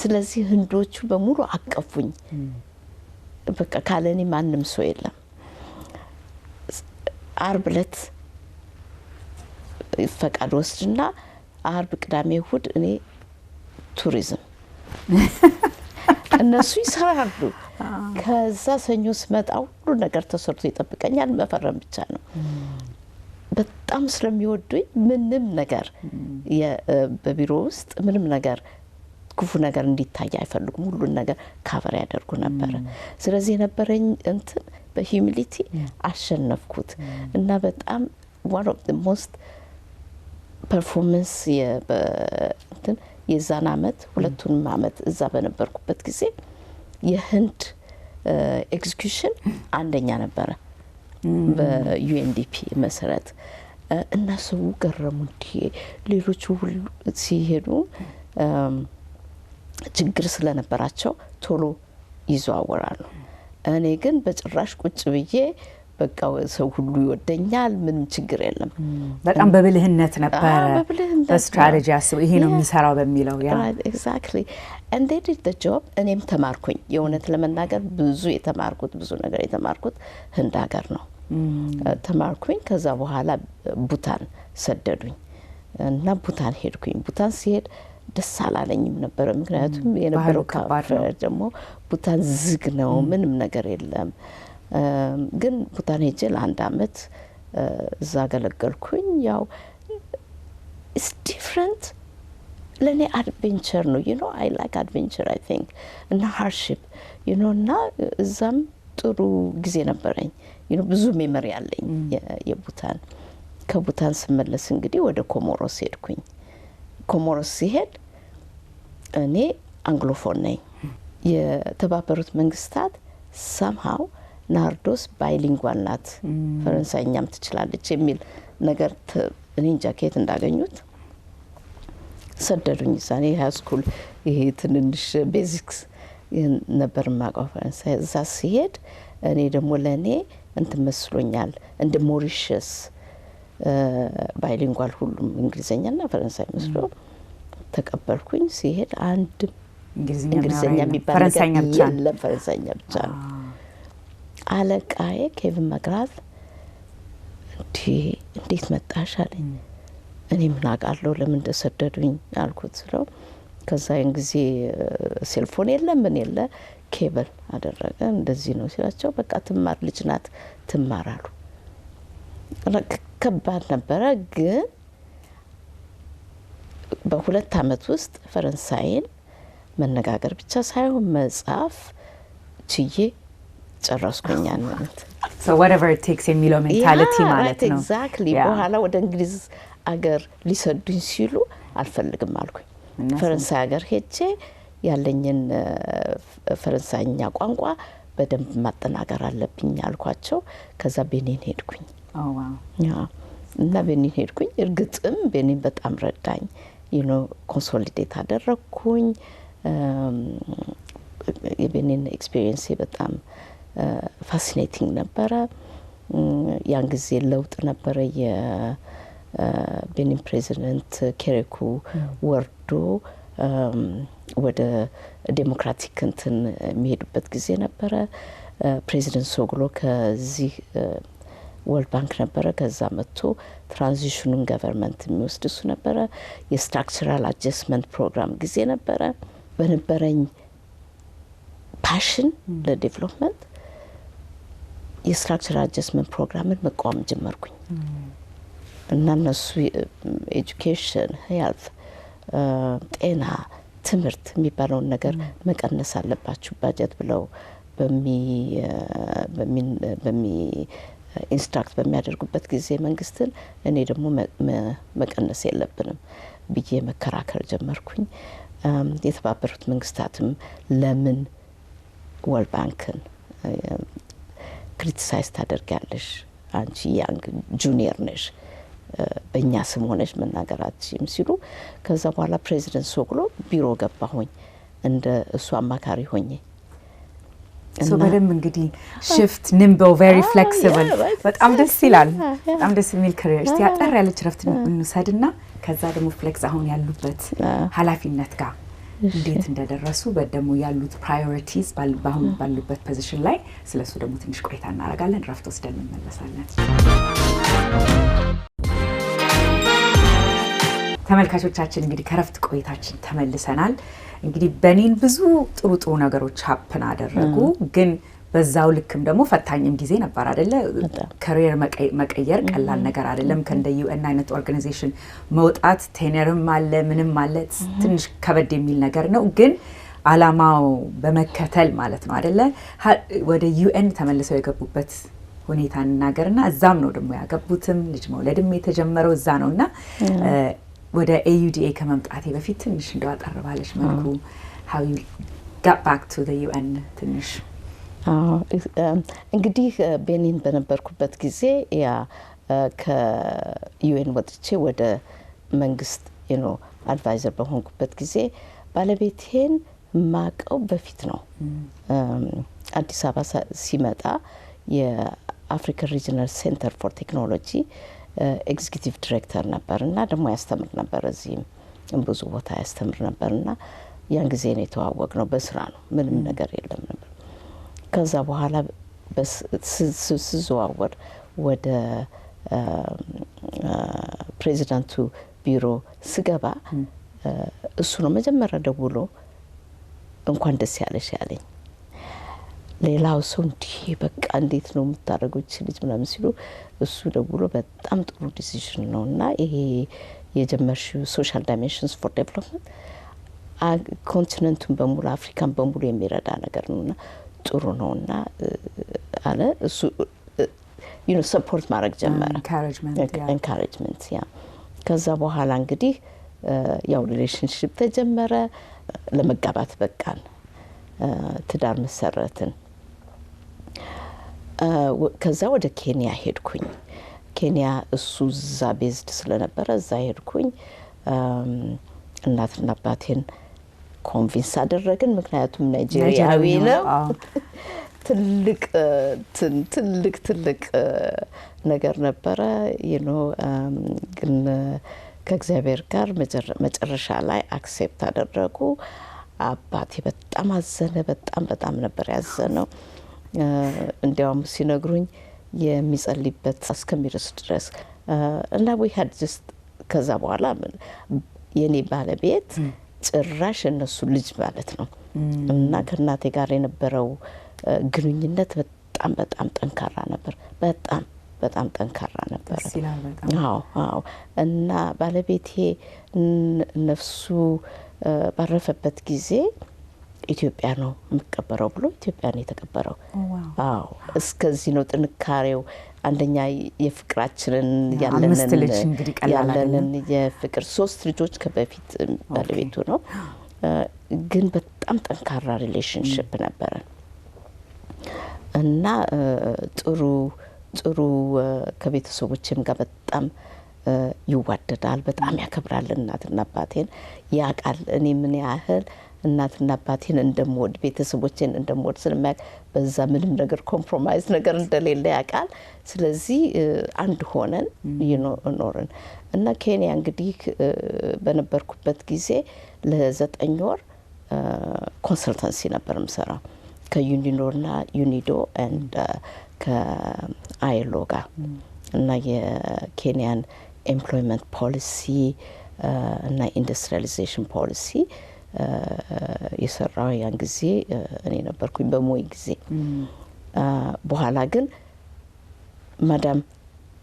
B: ስለዚህ ህንዶቹ በሙሉ አቀፉኝ በቃ ካለኔ ማንም ሰው የለም አርብ ዕለት ፈቃድ ወስድና አርብ ቅዳሜ እሁድ እኔ ቱሪዝም እነሱ ይሰራሉ ከዛ ሰኞ ስመጣ ሁሉ ነገር ተሰርቶ ይጠብቀኛል መፈረም ብቻ ነው በጣም ስለሚወዱኝ ምንም ነገር በቢሮ ውስጥ ምንም ነገር ክፉ ነገር እንዲታይ አይፈልጉም ሁሉ ነገር ካቨር ያደርጉ ነበር ስለዚህ የነበረኝ እንትን በሂዩሚሊቲ አሸነፍኩት እና በጣም one of the most performance እንትን የዛን አመት ሁለቱንም አመት እዛ በነበርኩበት ጊዜ የህንድ ኤግዚኪዩሽን አንደኛ ነበረ በዩኤንዲፒ መሰረት እና ሰው ገረሙ እንዴ ሌሎቹ ሁሉ ሲሄዱ ችግር ስለነበራቸው ቶሎ ይዘዋወራሉ እኔ ግን በጭራሽ ቁጭ ብዬ በቃ ሰው ሁሉ ይወደኛል ምንም ችግር የለም
A: በጣም በብልህነት ነበር በስትራቴጂ አስበው ይሄ ነው የሚሰራው በሚለው ያ
B: exactly and they did the job እኔም ተማርኩኝ የእውነት ለመናገር ብዙ ነገር የተማርኩት ህንድ ሀገር ነው ተማርኩኝ ከዛ በኋላ ቡታን ሰደዱኝ እና ቡታን ሄድኩኝ ቡታን ሲሄድ ደስ አላለኝም ነበር ምክንያቱም የነበረው ካባር ደግሞ ቡታን ዝግ ነው ምንም ነገር የለም ግን ቡታን ሄጄ ለአንድ አመት እዛ ገለገልኩኝ ያው it's different ለኔ አድቬንቸር ነው you know I like adventure I think እና hardship you know እና እዛም ጥሩ ጊዜ ነበረኝ you know ብዙ ሜሞሪ አለኝ የቡታን ከቡታን ስመለስ እንግዲህ ወደ ኮሞሮስ ሄድኩኝ ኮሞሮስ ሲሄድ እኔ አንግሎፎን ነኝ የተባበሩት መንግስታት somehow ናርዶስ ባይሊንጓል ናት ፈረንሳይኛም ትችላለች የሚል ነገር እኔ ጃኬት እንዳገኙት ሰደዱኝ ዛኔ ሃይ ስኩል ይሄ ትንንሽ ቤዚክስ ነበር ማቀው ፈረንሳይ እዛ ሲሄድ እኔ ደግሞ ለኔ እንት መስሎኛል እንደ ሞሪሸስ ባይሊንጓል ሁሉም እንግሊዘኛና ፈረንሳይ መስሎ ተቀበልኩኝ ሲሄድ አንድ እንግሊዘኛ የሚባል ፈረንሳይኛ ብቻ ነው አለቃዬ ኬቪን መግራት እንዴት መጣሽ አለኝ እኔ ምን አውቃለሁ ለምን ተሰደዱኝ አልኩት ስለው ከዛ እንግዚ ሴልፎን የለም ምን የለ ኬብል አደረገ እንደዚህ ነው ሲላቸው በቃ ትማር ልጅ ናት ትማራሉ ከባድ ነበር ግን በሁለት አመት ውስጥ ፈረንሳይን መነጋገር ብቻ ሳይሆን መጻፍ ችዬ ጨረስኩኝ ማለት
A: so whatever it takes የሚለው ሜንታሊቲ ማለት ነው
B: exactly በኋላ ወደ እንግሊዝ አገር ሊሰዱኝ ሲሉ አልፈልግም አልኩኝ ፈረንሳይ አገር ሄጄ ያለኝን ፈረንሳይኛ ቋንቋ በደንብ ማጠናከር አለብኝ አልኳቸው ከዛ ቤኒን ሄድኩኝ
A: oh wow
B: ያ እና ቤኒን ሄድኩኝ እርግጥም ቤኒን በጣም ረዳኝ you know ኮንሶሊዴት አደረኩኝ የቤኒን ኤክስፒሪየንስ በጣም ፋሲኔቲንግ ነበረ ያን ጊዜ ለውጥ ነበረ የቤኒን ፕሬዚደንት ኬሬኩ ወርዶ ወደ ዴሞክራቲክ እንትን የሚሄዱበት ጊዜ ነበረ ፕሬዚደንት ሶግሎ ከዚህ ወርልድ ባንክ ነበረ ከዛ መጥቶ ትራንዚሽኑን ገቨርንመንት የሚወስድሱ ነበረ የስትራክቸራል አጀስትመንት ፕሮግራም ጊዜ ነበረ በነበረኝ ፓሽን ለዴቨሎፕመንት የስትራክቸራል አጀስትመንት ፕሮግራምን መቋም ጀመርኩኝ እና እነሱ ኤጁኬሽን ሄልት ጤና ትምህርት የሚባለውን ነገር መቀነስ አለባችሁ ባጀት ብለው በሚ ኢንስትራክት በሚያደርጉበት ጊዜ መንግስትን እኔ ደግሞ መቀነስ የለብንም ብዬ መከራከር ጀመርኩኝ የተባበሩት መንግስታትም ለምን ወርልድ ባንክን ክሪቲሳይዝ ታደርጋለሽ አንቺ ያንግ ጁኒየር ነሽ በእኛ ስም ሆነሽ መናገራችም ሲሉ ከዛ በኋላ ፕሬዚደንት ሶግሎ ቢሮ ገባሁኝ እንደ እሱ አማካሪ ሆኜ
A: so በደም እንግዲህ shift nimble very flexible በጣም ደስ ይላል በጣም ደስ የሚል career እስቲ አጠር ያለች ረፍት እንሰድና ከዛ ደግሞ ፍሌክስ አሁን ያሉበት ኃላፊነት ጋር እንዴት እንደደረሱ በደሙ ያሉት priorities ባሉበት ፖዚሽን ላይ ስለሱ ደግሞ ትንሽ ቆይታ እናደርጋለን ረፍት ወስደን እንመለሳለን ተመልካቾቻችን እንግዲህ ከረፍት ቆይታችን ተመልሰናል። እንግዲህ በኔን ብዙ ጥሩ ነገሮች ሀፕን አደረጉ ግን በዛው ልክም ደግሞ ፈታኝም ጊዜ ነበር አይደለ? ካሪየር መቀየር ቀላል ነገር አይደለም። ከእንደ UN አይነት ኦርጋናይዜሽን መውጣት ቴነርም አለ ምንም አለ ትንሽ ከበድ የሚል ነገር ነው ግን አላማው በመከተል ማለት ነው አይደለ? ወደ UN ተመልሰው የገቡበት ሁኔታ እናገርና እዛም ነው ደግሞ ያገቡትም ልጅ መውለድም የተጀመረው እዛ ነውና ወደ AUDA ከመምጣቴ በፊት ትንሽ እንደው አጠርባለሽ መልኩ how you got back to the UN ትንሽ
B: እንግዲህ ቤኒን በነበርኩበት ጊዜ ያ ከዩኤን ወጥቼ ወደ መንግስት አድቫይዘር በሆንኩበት ጊዜ ባለቤቴን ማቀው በፊት ነው። አዲስ አበባ ሲመጣ የአፍሪካን ሪጅናል ሴንተር ፎር ቴክኖሎጂ ኤግዚኪዩቲቭ ዲሬክተር ነበርና ደግሞ ያስተምር ነበር እዚህም ብዙ ቦታ ያስተምር ነበርና ያን ጊዜ ነው የተዋወቅነው። በስራ ነው ምንም ነገር የለም ነበር። ከዛ በኋላ ስዘዋወር ወደ ፕሬዚዳንቱ ቢሮ ስገባ እሱ ነው መጀመሪያ ደውሎ እንኳን ደስ ያለሽ ያለኝ። ሌላው ሰው እንዲህ በቃ እንዴት ነው የምታደርገው ልጅ ምናምን ሲሉ እሱ ደውሎ በጣም ጥሩ ዲሲዥን ነውና ይሄ የጀመርሽው ሶሻል ዳይሜንሽንስ ፎር ዴቨሎፕመንት ኮንቲኔንቱን በሙሉ አፍሪካን በሙሉ የሚረዳ ነገር ነውና ጥሩ ነውና አለ እሱ ሰፖርት ማድረግ ጀመረ። ኢንካሬጅመንት ያ ከዛ በኋላ እንግዲህ ያው ሪሌሽንሺፕ ተጀመረ። ለመጋባት በቃን። ትዳር መሰረትን። ከዛ ወደ ኬንያ ሄድኩኝ። ኬንያ እሱ እዛ ቤዝድ ስለነበረ እዛ ሄድኩኝ። እናትና አባቴን ኮንቪንስ አደረግን ምክንያቱም ናይጄሪያዊ ነው። ትልቅ ነገር ነበረ ግን ከእግዚአብሔር ጋር መጨረሻ ላይ አክሴፕት አደረጉ። አባቴ በጣም አዘነ። በጣም ነበር ያዘነው። እንዲያውም ሲነግሩኝ የሚጸልይበት እስከሚደርስ ድረስ እና we had just ከዛ በኋላ የኔ ባለቤት ጭራሽ እነሱ ልጅ ማለት ነው እና ከእናቴ ጋር የነበረው ግንኙነት በጣም ጠንካራ ነበር። በጣም ጠንካራ ነበር። አዎ እና ባለቤቴ ነፍሱ ባረፈበት ጊዜ ኢትዮጵያ ነው የሚቀበረው ብሎ ኢትዮጵያ ነው የተቀበረው። አዎ እስከዚህ ነው ጥንካሬው። አንደኛ የፍቅራችንን ያለንን የፍቅር 3 ልጆች ከበፊት ባለቤቱ ነው ግን በጣም ጠንካራ ሪሌሽንሺፕ ነበረ እና ጥሩ ከቤተሰቦችም ጋር በጣም ይዋደዳል። በጣም ያከብራል እናትና አባቴን ያቃል። እኔ ምን ያህል እናትና አባቴን እንደምወድ ቤተሰቦቼን እንደምወድ ስለማያውቅ በዛ ምንም ነገር ኮምፕሮማይዝ ነገር እንደሌለ ያቃል። ስለዚህ አንድ ሆነን ኖርን እና ኬንያ እንግዲህ በነበርኩበት ጊዜ ለ9 ወር ኮንሰልታንሲ ነበር የምሰራው ከዩኒዶና ዩኒዶ and ከአይሎ ጋር እና የኬንያን ኤምፕሎይመንት ፖሊሲ እና ኢንዱስትሪያላይዜሽን ፖሊሲ የሰራው ያን ጊዜ እኔ ነበርኩኝ በሞይ ጊዜ። በኋላ ግን ማዳም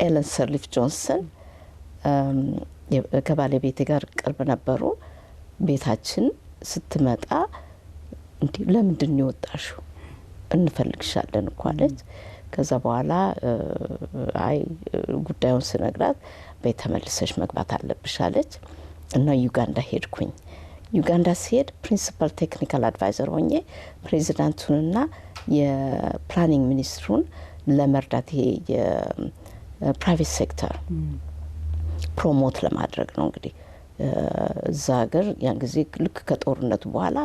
B: ኤለን ሰርሊፍ ጆንሰን ከባለቤቴ ጋር ቅርብ ነበሩ። ቤታችን ስትመጣ እንዴ ለምንድን ነው የወጣሽው? እንፈልግሻለን እኮ አለች። ከዛ በኋላ አይ ጉዳዩን ስነግራት በተመልሰሽ መግባት አለብሽ አለች እና ዩጋንዳ ሄድኩኝ። ዩጋንዳ ሲሄድ ፕሪንሲፓል ቴክኒካል አድቫይዘር ሆኜ ፕሬዚዳንቱንና የፕላኒንግ ሚኒስትሩን ለመርዳት የፕራይቬት ሴክተር ፕሮሞት ለማድረግ ነው። እንግዲህ እዛ ሀገር ያን ጊዜ ልክ ከጦርነቱ በኋላ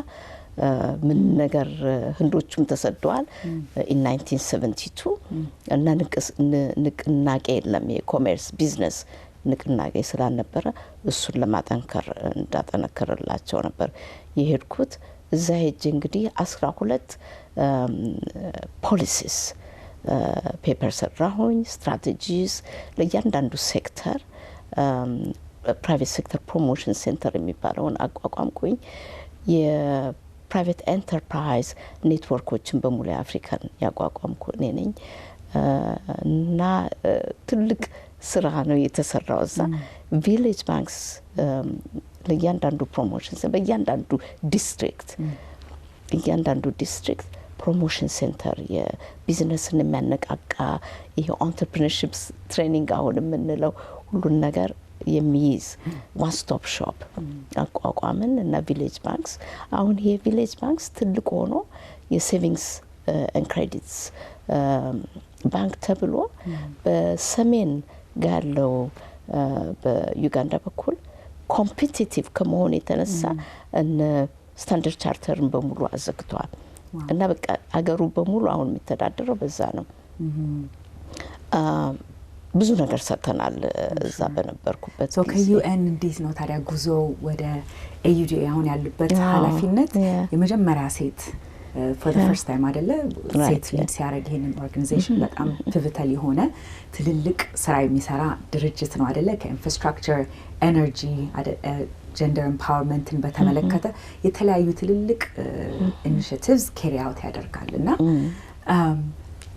B: ምን ነገር ህንዶቹም ተሰደዋል in 1972 እና ንቅናቄ የለም የኮሜርስ ቢዝነስ ንቅናቄ ስላልነበረ እሱን ለማጠንከር እንዳጠነከረላቸው ነበር የሄድኩት። እዛ ሄጄ እንግዲህ 12 ፖሊሲስ ፔፐር ሰራሁኝ ስትራቴጂስ ለእያንዳንዱ ሴክተር ፕራይቬት ሴክተር ፕሮሞሽን ሴንተር የሚባለውን አቋቋምኩኝ። የፕራይቬት ኤንተርፕራይዝ ኔትወርኮችን በሙሉ የአፍሪካን ያቋቋምኩ እኔ ነኝ እና ትልቅ ስራ ነው የተሰራው እዛ። ቪሌጅ ባንክስ ለእያንዳንዱ ፕሮሞሽን በእያንዳንዱ ዲስትሪክት ፕሮሞሽን ሴንተር የቢዝነስን የሚያነቃቃ ይሄ ኢንተርፕረነርሺፕ ትሬኒንግ አሁን የምንለው ሁሉን ነገር የሚይዝ ዋን ስቶፕ ሾፕ አቋቋምን እና ቪሌጅ ባንክስ አሁን ይሄ ቪሌጅ ባንክስ ትልቅ ሆኖ የሴቪንግስ ኤንድ ክሬዲትስ ባንክ ተብሎ በሰሜን ጋለው በዩጋንዳ በኩል ኮምፒቲቲቭ ከመሆኑ የተነሳ እነ ስታንዳርድ ቻርተርን በሙሉ አዘግቷል እና በቃ አገሩ በሙሉ አሁን የሚተዳደረው በዛ ነው። ብዙ ነገር ሰጥተናል እዛ በነበርኩበት ጊዜ።
A: ከዩኤን እንዴት ነው ታዲያ ጉዞ ወደ ኤዩዲ አሁን ያሉበት ኃላፊነት የመጀመሪያ ሴት for the first time አይደለ ሴት ሊድ ሲያደርግ ይሄንን ኦርጋናይዜሽን በጣም ፒቮታል የሆነ ትልልቅ ስራ የሚሰራ ድርጅት ነው አይደለ ከኢንፍራስትራክቸር ኤነርጂ ጀንደር ኤምፓወርመንትን በተመለከተ የተለያዩ ትልልቅ ኢኒሺቲቭስ ካሪ አውት ያደርጋልና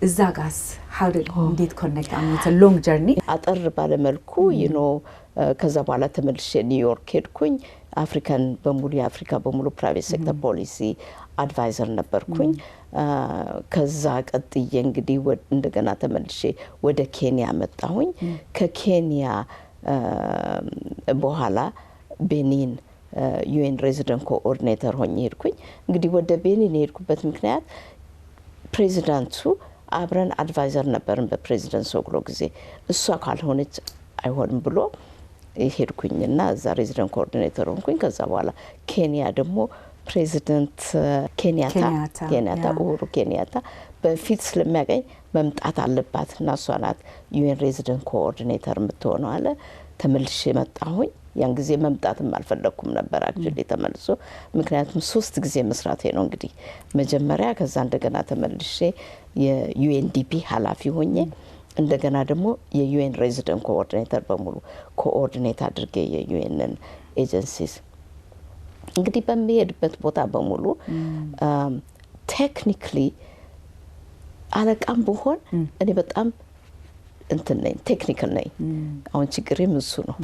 A: እዛ ጋስ how did እንዴት ኮኔክት አን ኢትስ ሎንግ ጀርኒ
B: አጠር ባለ መልኩ ከዛ በኋላ ተመልሼ ኒውዮርክ ሄድኩኝ። አፍሪካን በሙሉ የአፍሪካ በሙሉ ፕራይቬት ሴክተር ፖሊሲ አድቫይዘር ነበርኩኝ። ከዛ ቀጥዬ እንግዲህ እንደገና ተመልሼ ወደ ኬንያ መጣሁኝ። ከኬንያ በኋላ ቤኒን ዩኤን ሬዚደንት ኮኦርዲኔተር ሆኜ ሄድኩኝ። እንግዲህ ወደ ቤኒን የሄድኩበት ምክንያት ፕሬዚዳንቱ አብረን አድቫይዘር ነበርን በፕሬዚደንት ሶግሎ ጊዜ እሷ ካልሆነች አይሆንም ብሎ ሄድኩኝና እዛ ሬዚደንት ኮኦርዲኔተር ሆንኩኝ። ከዛ በኋላ ኬንያ ደግሞ ፕሬዚደንት ኬንያታ ኡሁሩ ኬንያታ በፊት ስለሚያገኝ መምጣት አለባት እና እሷ ናት ዩኤን ሬዚደንት ኮኦርዲኔተር የምትሆነው አለ። ተመልሼ መጣሁኝ። ያን ጊዜ መምጣትም አልፈለኩም ነበር አክቹሊ ተመልሶ ምክንያቱም 3 ጊዜ መስራቴ ነው እንግዲህ መጀመሪያ። ከዛ እንደገና ተመልሼ የዩኤንዲፒ ኃላፊ ሆኜ እንደገና ደግሞ የዩኤን ሬዚደንት ኮኦርዲኔተር በሙሉ ኮኦርዲኔት አድርጌ የዩኤንን ኤጀንሲስ እንግዲህ በሚሄድበት ቦታ በሙሉ ቴክኒካሊ አለቃም ብሆን እኔ በጣም እንትን ነኝ ቴክኒካል ነኝ። አሁን ችግሬም እሱ ነው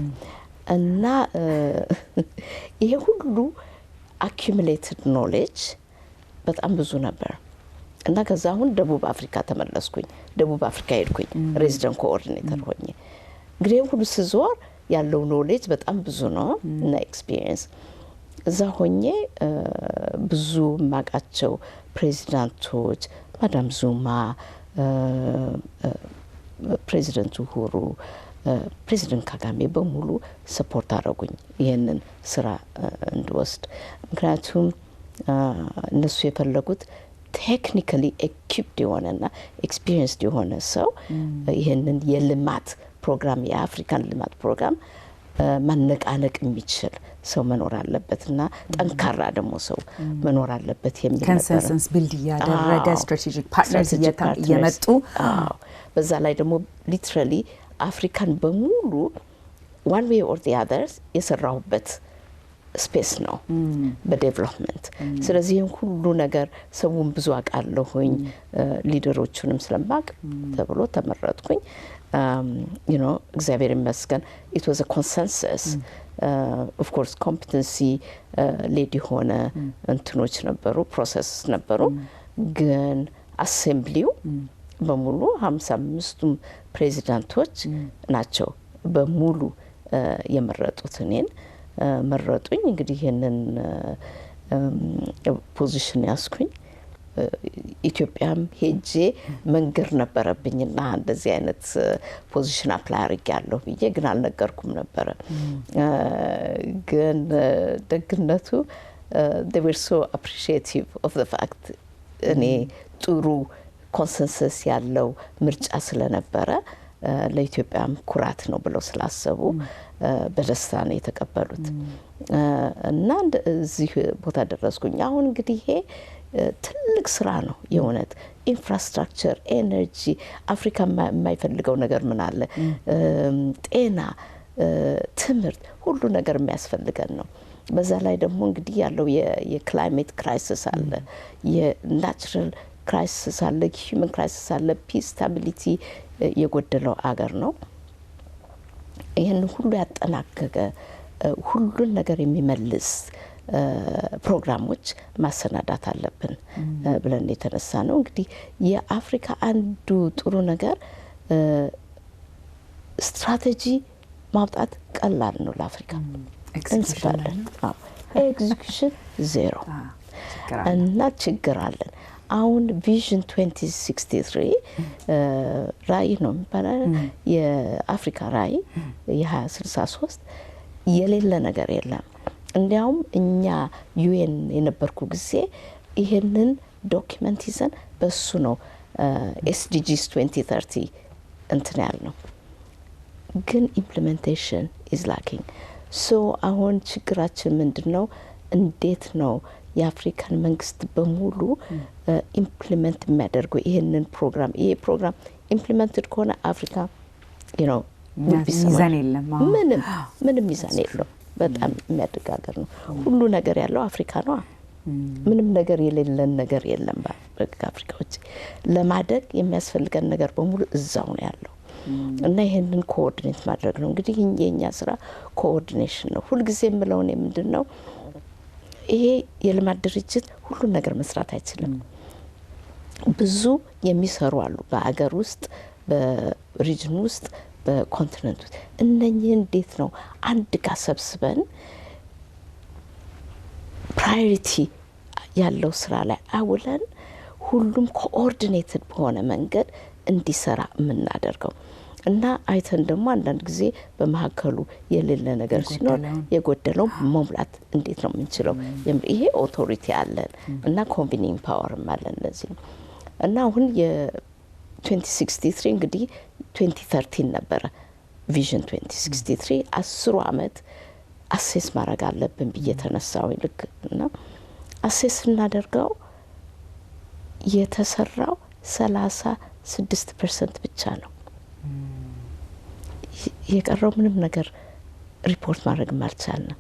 B: እና ይሄ ሁሉ አኪሙሌትድ ኖሌጅ በጣም ብዙ ነበር እና ከዛ አሁን ደቡብ አፍሪካ ተመለስኩኝ። ደቡብ አፍሪካ ሄድኩኝ ሬዚደንት ኮኦርዲኔተር ሆኜ። እንግዲህ ሁሉ ስዞር ያለው ኖሌጅ በጣም ብዙ ነው እና ኤክስፒሪየንስ እዛ ሆኜ ብዙ ማቃቸው ፕሬዚዳንቶች ማዳም ዙማ፣ ፕሬዚደንት ኡሁሩ፣ ፕሬዚደንት ካጋሜ በሙሉ ሰፖርት አደረጉኝ ይሄንን ስራ እንድወስድ። ምክንያቱም እነሱ የፈለጉት ቴክኒካሊ ኤኪፕድ የሆነና ኤክስፒሪየንስድ የሆነ ሰው ይሄንን የልማት ፕሮግራም የአፍሪካን ልማት ፕሮግራም ማነቃነቅ የሚችል ሰው መኖር አለበትና ጠንካራ ደግሞ ሰው መኖር አለበት የሚል ነበር።
A: ኮንሰንሰስ ቢልድ ያደረገ ስትራቴጂክ ፓርትነርስ እየመጡ
B: በዛ ላይ ደግሞ ሊትራሊ አፍሪካን በሙሉ ዋን ዌይ ኦር ዘ አዘርስ የሰራሁበት ስፔስ ነው በዴቨሎፕመንት። ስለዚህ ይሄን ሁሉ ነገር ሰውን ብዙ አቃለሁኝ ሊደሮቹንም ስለማቅ ተብሎ ተመረጥኩኝ። እግዚአብሔር ይመስገን it was a consensus. Of course competency ሌዲ ሆነ እንትኖች ነበሩ ፕሮሰስ ነበሩ ግን አሴምብሊው በሙሉ 55ቱም ፕሬዚዳንቶች ናቸው በሙሉ የመረጡት እኔን መረጡኝ። እንግዲህ ይሄንን ፖዚሽን ያስኩኝ ኢትዮጵያም ሄጄ መንገር ነበረብኝና እንደዚህ አይነት ፖዚሽን አፕላይ አድርጌያለሁ ብዬ ግን አልነገርኩም ነበር። ግን ደግነቱ they were so appreciative of the fact እኔ ጥሩ ኮንሰንሰስ ያለው ምርጫ ስለነበረ ለኢትዮጵያም ኩራት ነው ብለው ስላሰቡ በደስታ ነው የተቀበሉት እና እዚህ ቦታ ደረስኩኝ። አሁን እንግዲህ ይሄ ትልቅ ስራ ነው የእውነት ኢንፍራስትራክቸር፣ ኤነርጂ። አፍሪካ የማይፈልገው ነገር ምን አለ? ጤና፣ ትምህርት ሁሉ ነገር የሚያስፈልገን ነው። በዛ ላይ ደግሞ እንግዲህ ያለው የክላይሜት ክራይሲስ አለ፣ የናቹራል ክራይሲስ አለ፣ ሂውመን ክራይሲስ አለ። ፒስ ስታቢሊቲ የጎደለው አገር ነው። ይህን ሁሉ ያጠናቀቀ ሁሉን ነገር የሚመልስ ፕሮግራሞች ማሰናዳት አለብን ብለን የተነሳ ነው። እንግዲህ የአፍሪካ አንዱ ጥሩ ነገር ስትራቴጂ ማውጣት ቀላል ነው ለአፍሪካ። እንስራለን፣ ኤግዚኪዩሽን ዜሮ እና ችግር አለን። አሁን ቪዥን 2063 ራዕይ ነው የሚባለው የአፍሪካ ራዕይ የ2063 የሌለ ነገር የለም። እንዲያውም እኛ ዩኤን የነበርኩ ጊዜ ይሄንን ዶክመንት ይዘን በሱ ነው ኤስዲጂስ 2030 እንትን ያልነው፣ ግን ኢምፕሊሜንቴሽን ኢዝ ላኪንግ። ሶ አሁን ችግራችን ምንድን ነው? እንዴት ነው የአፍሪካን መንግስት በሙሉ ኢምፕሊመንት የሚያደርገው ይሄንን ፕሮግራም? ይሄ ፕሮግራም ኢምፕሊመንትድ ከሆነ አፍሪካ
A: ሚዛን የለም፣
B: ምንም ሚዛን የለው። በጣም የሚያድግ ሀገር ነው። ሁሉ ነገር ያለው አፍሪካ ነው። ምንም ነገር የሌለን ነገር የለም በአፍሪካ ውጭ። ለማደግ የሚያስፈልገን ነገር በሙሉ እዛው ነው ያለው እና ይሄንን ኮኦርዲኔት ማድረግ ነው እንግዲህ የኛ ስራ። ኮኦርዲኔሽን ነው። ሁልጊዜ የምለው እኔ ምንድን ነው ይሄ የልማት ድርጅት ሁሉን ነገር መስራት አይችልም። ብዙ የሚሰሩ አሉ በአገር ውስጥ፣ በሪጅን ውስጥ፣ በኮንቲነንት ውስጥ። እነኚህ እንዴት ነው አንድ ጋር ሰብስበን ፕራዮሪቲ ያለው ስራ ላይ አውለን ሁሉም ኮኦርዲኔትድ በሆነ መንገድ እንዲሰራ የምናደርገው እና አይተን ደግሞ አንዳንድ ጊዜ በመሀከሉ የሌለ ነገር ሲኖር የጎደለው መሙላት እንዴት ነው የምንችለው? ይሄ ኦቶሪቲ አለን እና ኮንቪኒንግ ፓወርም አለን። ለዚህ ነው እና አሁን የ2063 እንግዲህ 2013 ነበረ ቪዥን 2063 10 ዓመት አሴስ ማድረግ አለብን ብዬ ተነሳው። ልክ እና አሴስ እናደርገው የተሰራው 36% ብቻ ነው። የቀረው ምንም ነገር ሪፖርት ማድረግ አልቻልንም።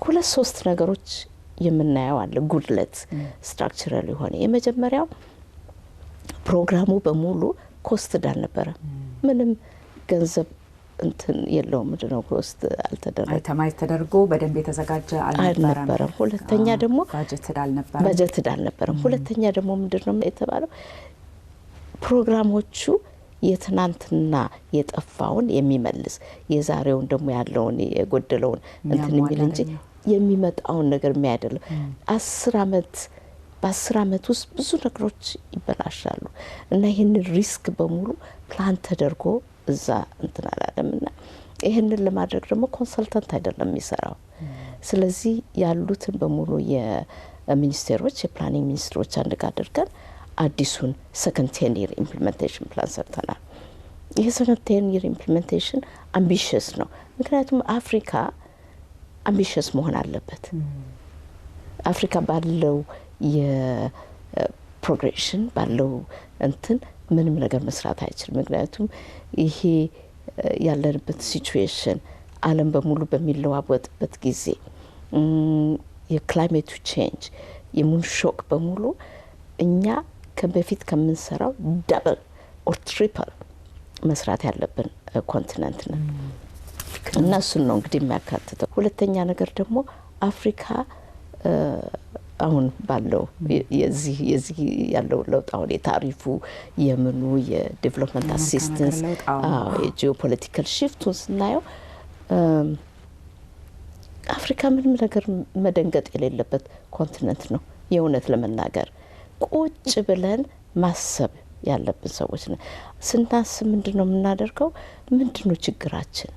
B: 2-3 ነገሮች የምናየው አለ ጉድለት ስትራክቸራል የሆነ። የመጀመሪያው ፕሮግራሙ በሙሉ ኮስትድ አልነበረም። ምንም ገንዘብ እንትን የለውም። ምንድነው ኮስት አልተደረገም።
A: አይተማይዝ ተደርጎ በደንብ የተዘጋጀ አልነበረም።
B: ሁለተኛ ደግሞ
A: ባጀት
B: አልነበረም። ሁለተኛ ደግሞ ምንድነው የተባለው ፕሮግራሞቹ የትናንትና የጠፋውን የሚመልስ የዛሬውን ደግሞ ያለውን የጎደለውን እንትን የሚል እንጂ የሚመጣውን ነገር የሚያደርግ 10 ዓመት በ10 ዓመት ውስጥ ብዙ ነገሮች ይበላሻሉ እና ይህንን ሪስክ በሙሉ ፕላን ተደርጎ እዛ እንትን አላለምና ይህንን ለማድረግ ደግሞ ኮንሰልታንት አይደለም የሚሰራው። ስለዚህ ያሉትን በሙሉ የሚኒስቴሮች የፕላኒንግ ሚኒስትሮች አንድ ጋር አድርገን አዲሱን ሰከንድ 10 year ኢምፕሊሜንቴሽን ፕላን ሰርተናል። ይህ ሰከንድ 10 year ኢምፕሊሜንቴሽን አምቢሽስ ነው። ምክንያቱም አፍሪካ አምቢሽስ መሆን አለበት። አፍሪካ ባለው የፕሮግሬሽን ባለው እንትን ምንም ነገር መስራት አይችልም። ምክንያቱም ይሄ ያለንበት ሲቹዌሽን ዓለም በሙሉ በሚለዋወጥበት ጊዜ የክላይሜቱ ቼንጅ የሙን ሾክ በሙሉ እኛ ከበፊት ከምንሰራው ዳብል ኦር ትሪፕል መስራት ያለብን ኮንቲነንት ነው እና እሱን ነው እንግዲህ የሚያካትተው። ሁለተኛ ነገር ደግሞ አፍሪካ አሁን ባለው የዚህ ያለው ለውጥ አሁን የታሪፉ የምኑ የዴቨሎፕመንት አሲስታንስ የጂኦፖለቲካል ሽፍቱን ስናየው አፍሪካ ምንም ነገር መደንገጥ የሌለበት ኮንቲነንት ነው። የእውነት ለመናገር ቁጭ ብለን ማሰብ ያለብን ሰዎች ነን። ስናስብ ምንድነው የምናደርገው? ምንድነው ችግራችን?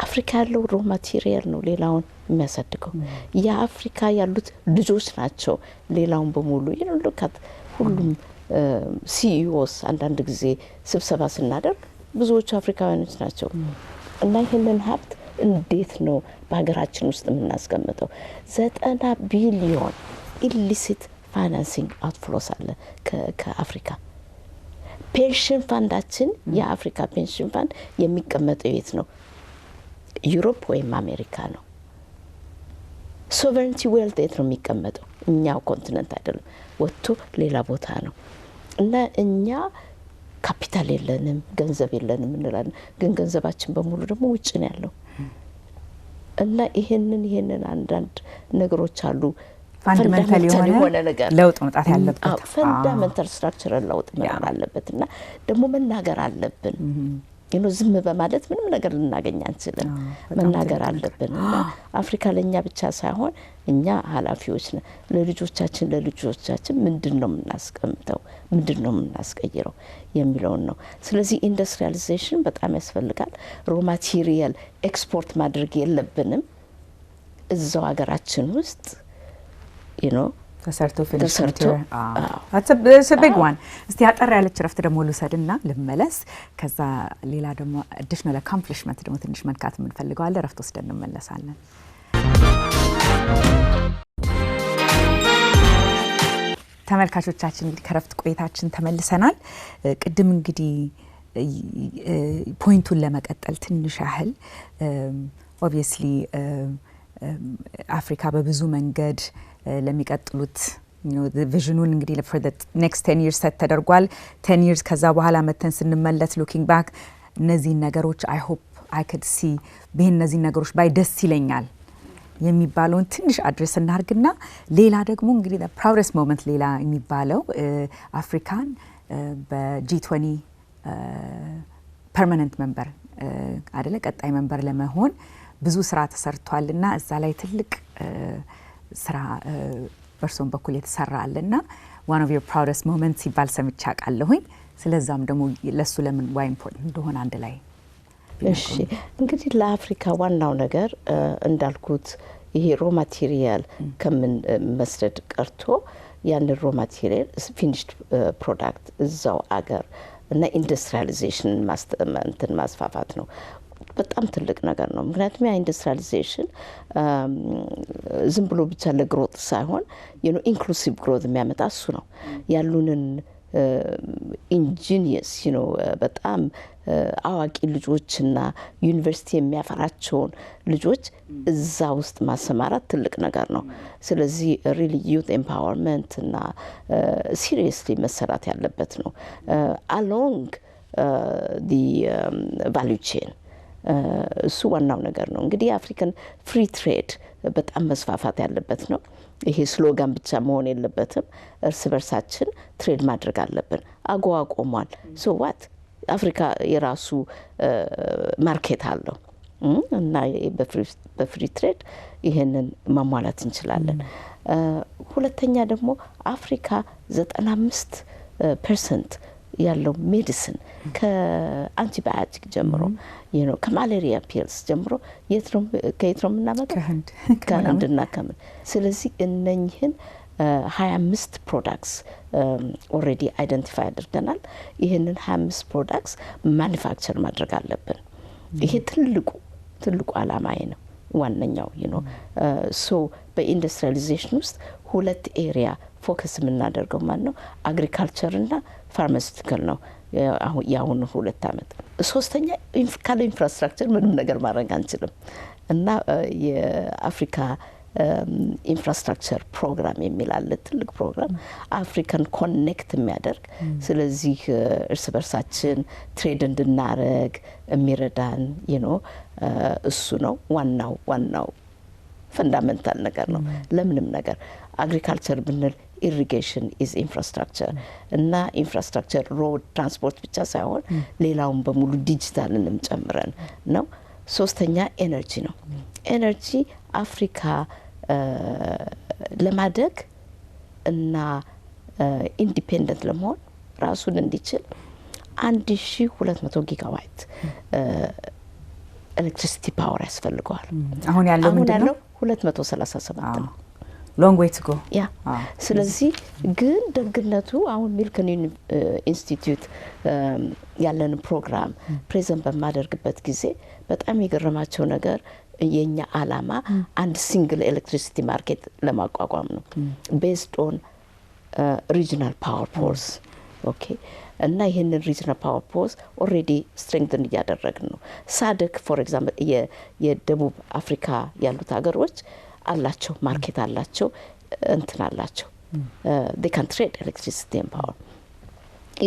B: አፍሪካ ያለው ሮ ማቴሪያል ነው ሌላውን የሚያሳድገው። የአፍሪካ ያሉት ልጆች ናቸው ሌላውን በሙሉ ይልልካት። ሁሉም ሲኢኦስ አንዳንድ ጊዜ ስብሰባ ስናደርግ ብዙዎቹ አፍሪካውያኖች ናቸው እና ይህንን ሀብት እንዴት ነው በሀገራችን ውስጥ የምናስቀምጠው? 90 ቢሊዮን ኢሊሲት ፋይናንሲንግ አውትፍሎስ አለ ከአፍሪካ። ፔንሽን ፋንዳችን የአፍሪካ ፔንሽን ፋንድ የሚቀመጠው የት ነው? ዩሮፕ ወይም አሜሪካ ነው። ሶቨረንቲ ዌልት የት ነው የሚቀመጠው? እኛው ኮንቲነንት አይደለም፣ ወጥቶ ሌላ ቦታ ነው። እና እኛ ካፒታል የለንም፣ ገንዘብ የለንም እንላለን፣ ግን ገንዘባችን በሙሉ ደግሞ ውጭ ነው ያለው። እና ይሄንን አንዳንድ ነገሮች አሉ
A: ፋንዳሜንታል የሆነ ነገር ለውጥ መጣት ያለበት
B: ፋንዳሜንታል ስትራክቸራል ለውጥ መጣት አለበት። እና ደግሞ መናገር አለብን። ዝም በማለት ምንም ነገር ልናገኝ አንችልም። መናገር አለብን። እና አፍሪካ ለኛ ብቻ ሳይሆን እኛ ኃላፊዎች ነን። ለልጆቻችን ምንድነው የምናስቀምጠው፣ ምንድነው የምናስቀይረው የሚለውን ነው። ስለዚህ ኢንዱስትሪያላይዜሽን በጣም ያስፈልጋል። ሮ ማቴሪያል ኤክስፖርት ማድረግ የለብንም። እዛው ሀገራችን ውስጥ
A: ተሰርቶ ፊኒሽ that's a big one። እስቲ አጠር ያለች ረፍት ደግሞ ልውሰድና ልመለስ። ከዛ ሌላ ደግሞ additional accomplishment ደግሞ ትንሽ መንካት የምንፈልገው አለ። ረፍት ወስደን እንመለሳለን። ተመልካቾቻችን እንግዲህ ከረፍት ቆይታችን ተመልሰናል። ቅድም እንግዲህ ፖይንቱን ለመቀጠል ትንሽ ያህል obviously አፍሪካ በብዙ መንገድ ለሚቀጥሉት ቪዥኑን እንግዲህ for the next 10 years set ተደርጓል። 10 years ከዛ በኋላ መተን ስንመለስ looking back እነዚህ ነገሮች I hope I could see በእነዚህ ነገሮች ባይ ደስ ይለኛል የሚባለውን ትንሽ አድሬስ እናርግና ሌላ ደግሞ እንግዲህ the proudest moment ሌላ የሚባለው አፍሪካን በG20 permanent member አይደለ ቀጣይ መንበር ለመሆን ብዙ ስራ ተሰርቷልና እዛ ላይ ትልቅ ስራ በርሶን በኩል የተሰራ አለና one of your proudest moments ሲባል ሰምቼ አውቃለሁኝ። ስለዛም ደግሞ ለሱ ለምን why important እንደሆነ አንድ ላይ
B: እሺ። እንግዲህ ለአፍሪካ ዋናው ነገር እንዳልኩት ይሄ ሮ ማቴሪያል ከምን መስደድ ቀርቶ ያን ሮ ማቴሪያል ፊኒሽድ ፕሮዳክት እዛው አገር እና ኢንዱስትሪያላይዜሽን ማስፋፋት ነው። በጣም ትልቅ ነገር ነው። ምክንያቱም ያ ኢንዱስትሪያላይዜሽን ዝም ብሎ ብቻ ለግሮት ሳይሆን ኢንክሉሲቭ ግሮት የሚያመጣ እሱ ነው። ያሉንን ኢንጂኒየስ በጣም አዋቂ ልጆችና ዩኒቨርሲቲ የሚያፈራቸውን ልጆች እዛ ውስጥ ማሰማራት ትልቅ ነገር ነው። ስለዚህ ሪሊ ዩት ኤምፓወርመንት እና ሲሪየስሊ መሰራት ያለበት ነው። አሎንግ ዲ ቫልዩ ቼን እሱ ዋናው ነገር ነው። እንግዲህ የአፍሪካን ፍሪ ትሬድ በጣም መስፋፋት ያለበት ነው። ይሄ ስሎጋን ብቻ መሆን የለበትም። እርስ በርሳችን ትሬድ ማድረግ አለብን። አጎዋ ቆሟል። ሶ ዋት አፍሪካ የራሱ ማርኬት አለው እና በፍሪ ትሬድ ይሄንን ማሟላት እንችላለን። ሁለተኛ ደግሞ አፍሪካ 95% ያለው ሜዲሲን ከአንቲባዮቲክ ጀምሮ ከማሌሪያ ፒልስ ጀምሮ ከየት ነው የምናመጣው? ከህንድና ከምን። ስለዚህ እነኝህን 25 ፕሮዳክትስ ኦልሬዲ አይደንቲፋይ አድርገናል። ይህንን 25 ፕሮዳክትስ ማኒፋክቸር ማድረግ አለብን። ይሄ ትልቁ ዓላማዬ ነው። ዋነኛው ሶ በኢንዱስትሪያላይዜሽን ውስጥ ሁለት ኤሪያ ፎከስ የምናደርገው ማለት ነው አግሪካልቸር እና ፋርማሲቲካል ነው የአሁኑ 2 ዓመት። ሶስተኛ ካለ ኢንፍራስትራክቸር ምንም ነገር ማድረግ አንችልም እና የአፍሪካ ኢንፍራስትራክቸር ፕሮግራም የሚላለ ትልቅ ፕሮግራም አፍሪካን ኮኔክት የሚያደርግ ስለዚህ እርስ በርሳችን ትሬድ እንድናረግ የሚረዳን እሱ ነው ዋናው ፈንዳሜንታል ነገር ነው ለምንም ነገር። አግሪካልቸር ብንል ኢሪጌሽን ኢዝ ኢንፍራስትራክቸር እና ኢንፍራስትራክቸር ሮድ ትራንስፖርት ብቻ ሳይሆን ሌላውን በሙሉ ዲጂታልንም ጨምረን ነው። ሶስተኛ ኤነርጂ ነው። ኤነርጂ አፍሪካ ለማደግ እና ኢንዲፔንደንት ለመሆን ራሱን እንዲችል 1200 ጊጋዋት ኤሌክትሪሲቲ ፓወር ያስፈልገዋል።
A: አሁን ያለው
B: 237 ነው።
A: long way to go
B: ያ ስለዚህ ግን ደግነቱ አሁን ሚልከን ኢንስቲትዩት ያለን ፕሮግራም ፕሬዘንት በማደርግበት ጊዜ በጣም የገረማቸው ነገር የኛ ዓላማ አንድ ሲንግል ኤሌክትሪሲቲ ማርኬት ለማቋቋም ነው ቤዝድ ኦን ሪጂናል ፓወር ፖርስ ኦኬ እና ይሄንን ሪጅናል ፓወር ፖዝ ኦልሬዲ ስትሬንግትን እያደረግን ነው። ሳድክ ፎር ኤግዛምፕል የደቡብ አፍሪካ ያሉት ሀገሮች አላቸው ማርኬት አላቸው እንትን አላቸው they can trade electricity and power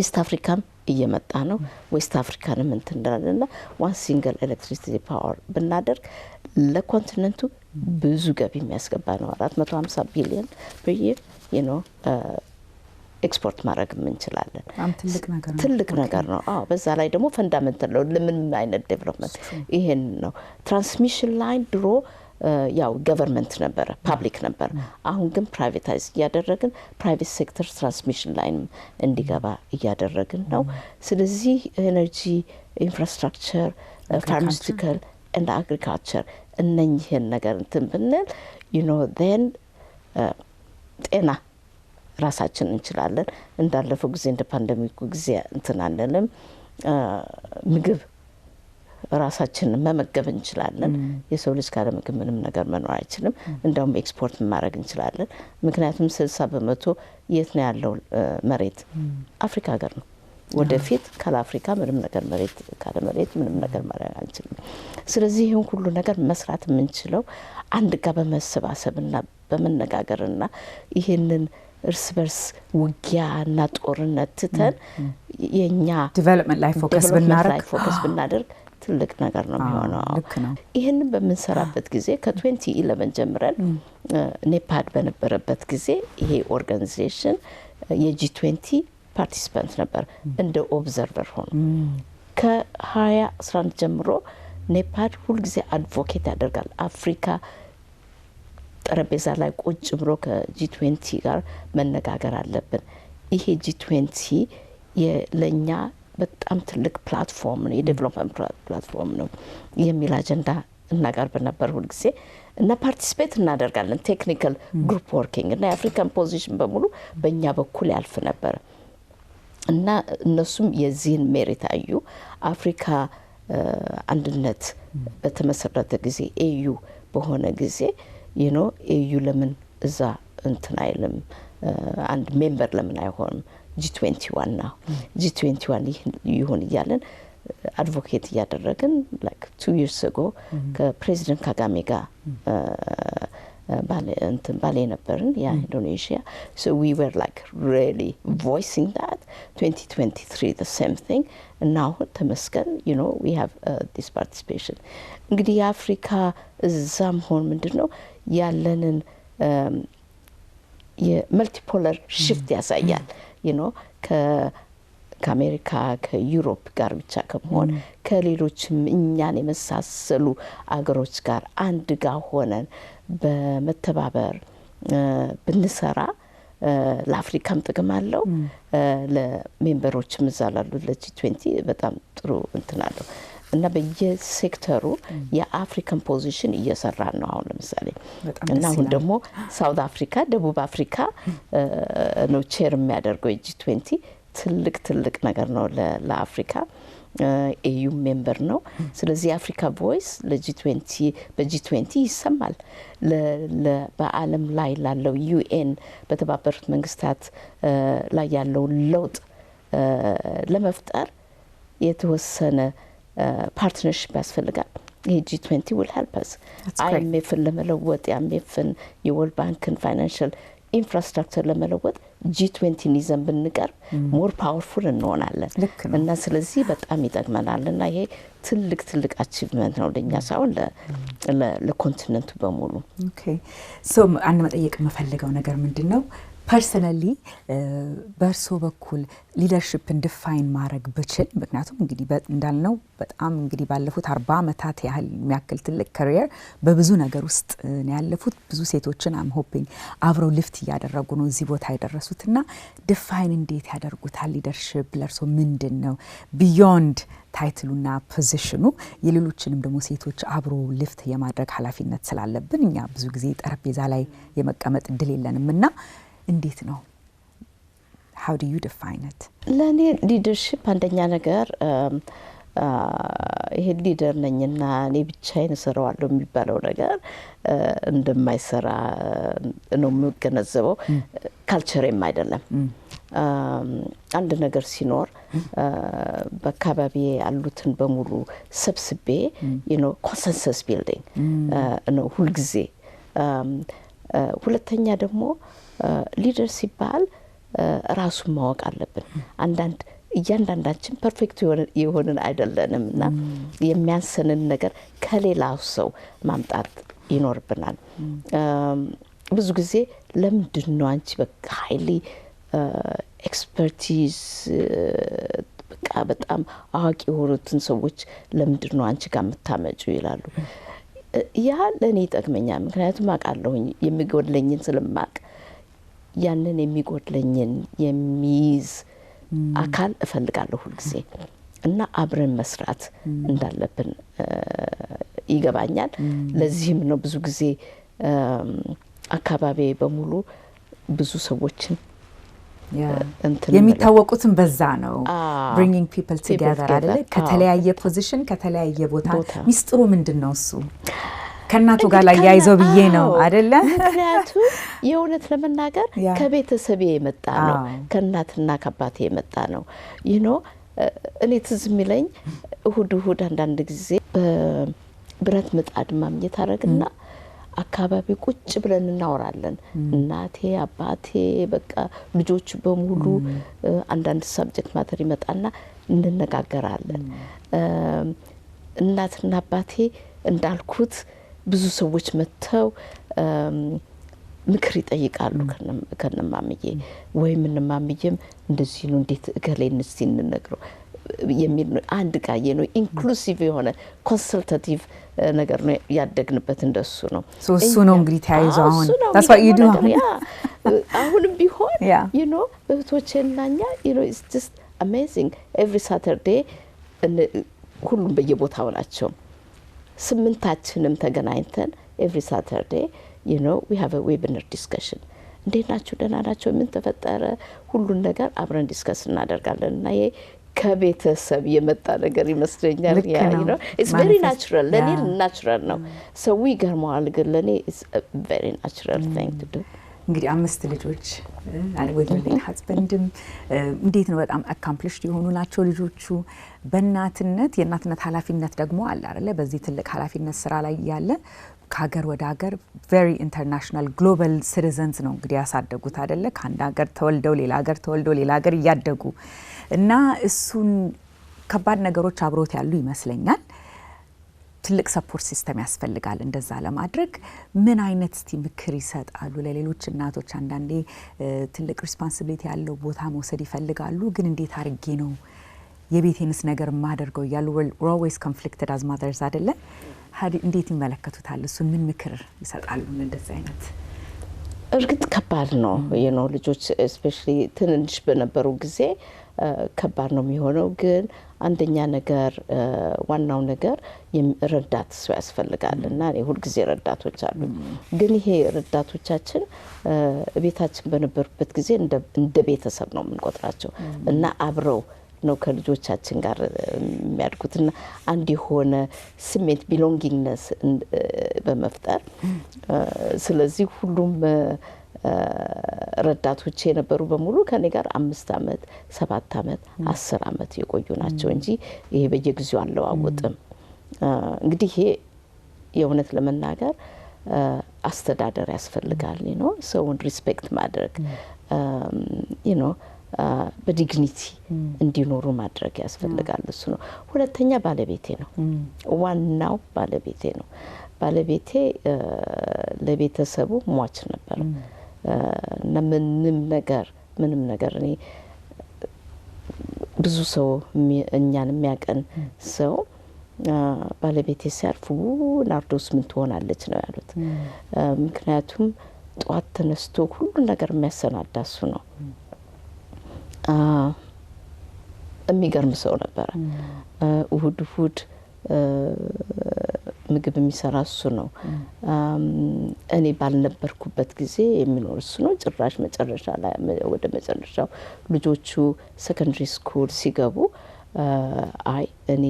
B: ኢስት አፍሪካም እየመጣ ነው ዌስት አፍሪካንም እንትን እንዳለና ዋን ሲንግል ኤሌክትሪሲቲ ፓወር ብናደርግ ለኮንቲኔንቱ ብዙ ገቢ የሚያስገባ ነው 450 ቢሊዮን በየር ኤክስፖርት ማድረግ እንችላለን ትልቅ ነገር ነው አዎ በዛ ላይ ደግሞ ፈንዳሜንታል ነው ለምን አይነት ዴቨሎፕመንት ይሄን ነው ትራንስሚሽን ላይን ድሮ ያው ገቨርንመንት ነበር ፐብሊክ ነበር አሁን ግን ፕራይቬታይዝ ያደረግን ፕራይቬት ሴክተር ትራንስሚሽን ላይን እንዲገባ ያደረግን ነው ስለዚህ ኤነርጂ ኢንፍራስትራክቸር ፋርማሲቲካል and agriculture እነኚህን ነገር እንትን ብንል then ጤና ራሳችን እንችላለን እንዳለፈው ጊዜ እንደ ፓንደሚኩ ጊዜ እንትን አንልም ምግብ ራሳችንን መመገብ እንችላለን የሰው ልጅ ካለ ምግብ ምንም ነገር መኖር አይችልም እንደውም ኤክስፖርት ማድረግ እንችላለን ምክንያቱም 60% የት ነው ያለው መሬት አፍሪካ ሀገር ነው ወደፊት ካለ አፍሪካ ምንም ነገር መሬት ካለ መሬት ምንም ነገር ማድረግ አንችልም ስለዚህ ይሄን ሁሉ ነገር መስራት የምንችለው አንድ ጋር በመሰባሰብና በመነጋገርና ይሄንን እርስ በርስ ውጊያና ጦርነት ትተን የኛ
A: ዲቨሎፕመንት ላይ ፎከስ
B: ብናደርግ ትልቅ ነገር ነው የሚሆነው ይሄንን በመንሰራበት ጊዜ ከ2011 ጀምረን ኔፓድ በነበረበት ጊዜ ይሄ ኦርጋናይዜሽን የጂ20 ፓርቲሲፓንት ነበር እንደ ኦብዘርቨር ሆኖ ከ2011 ጀምሮ ኔፓድ ሁሉ ጊዜ አድቮኬት ያደርጋል አፍሪካ ጠረጴዛ ላይ ቁጭ ብሎ ከጂ20 ጋር መነጋገር አለብን ይሄ ጂ20 ለኛ በጣም ትልቅ ፕላትፎርም ነው የዴቨሎፕመንት ፕላትፎርም ነው የሚል አጀንዳ እናቀርብ ነበር ሁሉ ጊዜ እና ፓርቲሲፔት እናደርጋለን ቴክኒካል ግሩፕ ወርኪንግ እና የአፍሪካን ፖዚሽን በሙሉ በእኛ በኩል ያልፍ ነበር እና እነሱም የዚህን ሜሪት አዩ አፍሪካ አንድነት በተመሰረተ ጊዜ ኤዩ በሆነ ጊዜ ኤዩ ለምን እዛ እንትን አይልም አንድ ሜምበር ለምን አይሆንም G21 now G21 ይሁን ይያለን advocate ያደረግን like 2 years ago ከፕሬዚደንት ካጋሜ ጋር ባሌ ነበርን Indonesia so we were like really voicing that 2023 the same thing and now ተመስገን we have this participation እንግዲህ የአፍሪካ እዛም ሆን ምንድነው ያለንን የመልቲፖላር shift ያሳያል ከአሜሪካ ከዩሮፕ ጋር ብቻ ከመሆን ከሌሎችም እኛን የመሳሰሉ አገሮች ጋር አንድ ጋር ሆነን በመተባበር ብንሰራ ለአፍሪካም ጥቅም አለው ለሜምበሮችም እዛላሉ ለጂ20 በጣም ጥሩ እንትን አለው እና በየሴክተሩ የአፍሪካን ፖዚሽን እየሰራን ነው አሁን ለምሳሌ እና አሁን ደግሞ ሳውዝ አፍሪካ ደቡብ አፍሪካ ነው ቼር የሚያደርገው የጂ20 ትልቅ ነገር ነው ለአፍሪካ ኤዩ ሜምበር ነው ስለዚህ አፍሪካ ቮይስ ለጂ20 በጂ20 ይሰማል በአለም ላይ ላለው ዩኤን በተባበሩት መንግስታት ላይ ያለው ለውጥ ለመፍጠር የተወሰነ partnership ያስፈልጋል G20 will help us IMF ለመለወጥ ያመፍን የወርልድ ባንክን ፋይናንሻል ኢንፍራስትራክቸር ለመለወጥ G20 ይዘን ብንቀርብ more powerful እንሆናለን እና ስለዚህ በጣም ይጠቅመናልና ይሄ ትልቅ አቺቭመንት ነው ለኛ ሳይሆን ለኮንቲኔንቱ በሙሉ
A: ኦኬ ሶ አንድ መጠየቅ መፈልገው ነገር ምንድነው personally በርሶ በኩል ሊደርሺፕን ዲፋይን ማድረግ ብችል ምክንያቱም እንግዲህ እንዳልነው በጣም እንግዲህ ባለፉት 40 አመታት ያህል የሚያክል ትልቅ ካሪየር በብዙ ነገር ውስጥ ያለፉት ብዙ ሴቶችን አም ሆፒንግ አብረው ሊፍት ያደረጉ ነው እዚህ ቦታ ያደረሱትና ዲፋይን እንዴት ያደርጉታል ሊደርሺፕ ለርሶ ምንድነው ቢዮንድ ታይትሉና ፖዚሽኑ የሌሎችንም ደግሞ ሴቶች አብሮ ሊፍት የማድረግ ኃላፊነት ስላለብን እኛ ብዙ ጊዜ ጠረጴዛ ላይ የመቀመጥ እድል የለንምና እንዴት ነው how do you define it
B: ለኔ ሊደርሺፕ አንደኛ ነገር ይሄ ሊደር ነኝና እኔ ብቻዬን እሰራዋለሁ የሚባለው ነገር እንደማይሰራ ነው የምገነዘበው ካልቸርም አይደለም አንድ ነገር ሲኖር በአካባቢ ያሉትን በሙሉ ሰብስቤ ኮንሰንሰስ ቢልዲንግ ነው ሁሉ ጊዜ። ሁለተኛ ደግሞ ሊደር ሲባል ራሱን ማወቅ አለብን። እያንዳንዳችን ፐርፌክት የሆንን አይደለንም እና የሚያንሰንን ነገር ከሌላው ሰው ማምጣት ይኖርብናል። ብዙ ጊዜ ለምንድን ነው አንቺ በቃ ሃይሊ ኤክስፐርቲዝ በቃ በጣም አዋቂ የሆኑትን ሰዎች ለምንድን ነው አንቺ ጋር የምታመጪው ይላሉ። ያ ለእኔ ይጠቅመኛል፣ ምክንያቱም አውቃለሁኝ የሚጎድለኝን ስለማቅ ያንን የሚጎድለኝን የሚይዝ አካል እፈልጋለሁ ሁልጊዜ እና አብረን መስራት እንዳለብን ይገባኛል። ለዚህም ነው ብዙ ጊዜ አካባቢ በሙሉ ብዙ ሰዎችን
A: የሚታወቁትን በዛ ነው bringing people together አይደለ? ከተለያየ ፖዚሽን ከተለያየ ቦታ ሚስጥሩ ምንድነው? እሱ ከናቱ ጋር ላይ ያይዘው ብዬ ነው አይደለ?
B: ምክንያቱም የእውነት ለመናገር ከቤተሰቤ የመጣ ነው፣ ከናትና ከአባቴ የመጣ ነው። እኔ ትዝ የሚለኝ እሁድ አንዳንድ ጊዜ በብረት ምጣድ ማምኘት አረግና አካባቢ ቁጭ ብለን እናወራለን። እናቴ አባቴ በቃ ልጆቹ በሙሉ አንዳንድ ሳብጀክት ማተር ይመጣና እንነጋገራለን። እናትና አባቴ እንዳልኩት ብዙ ሰዎች መተው ምክር ይጠይቃሉ ከነማምዬ ወይም እነማምዬም እንደዚህ ነው እንዴት እገሌን እስቲ እንነግረው የሚል አንድ ጋር ኢንክሉሲቭ የሆነ ኮንሰልታቲቭ ነገር ነው ያደግንበት። እንደሱ ነው
A: እሱ ነው እንግዲህ ተያይዘው አሁን that's what you do
B: አሁንም ቢሆን እህቶቼናኛ it's just amazing every Saturday ሁሉም በየቦታው ናቸው። ስምንታችንም ተገናኝተን every Saturday we have a webinar discussion እንዴት ናችሁ ደህና ናቸው ምን ተፈጠረ ሁሉን ነገር አብረን ዲስከስ እናደርጋለን እና ከቤተሰብ የመጣ ነገር ይመስለኛል። it's very natural ለኔ natural ነው። ሰው ይገርማል ግን ለኔ it's a very natural thing to do።
A: እንግዲህ 5 ልጆች with your husbandም እንዴት ነው በጣም accomplished የሆኑ ናቸው ልጆቹ። የእናትነት ኃላፊነት ደግሞ አለ አይደለ? በዚህ ትልቅ ኃላፊነት ስራ ላይ ያለ ከሀገር ወደ ሀገር very international global citizens ነው እንግዲህ ያሳደጉት አይደለ? ከአንድ ሀገር ተወልደው ሌላ ሀገር ተወልደው ሌላ ሀገር እያደጉ እና እሱን ከባድ ነገሮች አብሮት ያሉ ይመስለኛል። ትልቅ ሰፖርት ሲስተም ያስፈልጋል እንደዛ ለማድረግ። ምን አይነት እስቲ ምክር ይሰጣሉ ለሌሎች እናቶች? አንዳንዴ ትልቅ ሪስፖንሲቢሊቲ ያለው ቦታ መውሰድ ይፈልጋሉ፣ ግን እንዴት አድርጌ ነው የቤቴንስ ነገር ማደርገው እያሉ we're always conflicted as mothers አይደለ? እንዴት ይመለከቱታል? እሱን ምን ምክር ይሰጣሉ እንደዛ አይነት?
B: እርግጥ ከባድ ነው ልጆች especially ትንንሽ በነበሩ ጊዜ ከባድ ነው የሚሆነው። ግን አንደኛ ነገር ዋናው ነገር ረዳት ሰው ያስፈልጋልና ሁሉ ጊዜ ረዳቶች አሉ። ግን ይሄ ረዳቶቻችን ቤታችን በነበሩበት ጊዜ እንደ ቤተሰብ ነው የምንቆጥራቸው እና አብረው ነው ከልጆቻችን ጋር የሚያድጉትና አንድ የሆነ ስሜት ቢሎንጊንግነስ በመፍጠር ስለዚህ ሁሉም ረዳቶቼ የነበሩ በሙሉ ከኔ ጋር 5 አመት 7 አመት 10 አመት የቆዩ ናቸው እንጂ ይሄ በየጊዜው አለዋወጥም። እንግዲህ ይሄ የእውነት ለመናገር አስተዳደር ያስፈልጋል ሰውን ሪስፔክት ማድረግ በዲግኒቲ እንዲኖሩ ማድረግ ያስፈልጋል። እሱ ነው። ሁለተኛ ባለቤቴ ነው፣ ዋናው ባለቤቴ ነው። ባለቤቴ ለቤተሰቡ ሟች ነበር። ምንም ነገር እኔ ብዙ ሰው እኛን የሚያቀን ሰው ባለቤቴ ሲያርፉ ናርዶስ ምን ትሆናለች ነው ያሉት። ምክንያቱም ጧት ተነስቶ ሁሉ ነገር የሚያሰናዳ እሱ ነው። የሚገርም ሰው ነበር። እሁድ ምግብ የሚሰራ እሱ ነው። እኔ ባልነበርኩበት ጊዜ የሚኖር እሱ ነው። ጭራሽ መጨረሻ ላይ ወደ መጨረሻው ልጆቹ ሰከንደሪ ስኩል ሲገቡ እኔ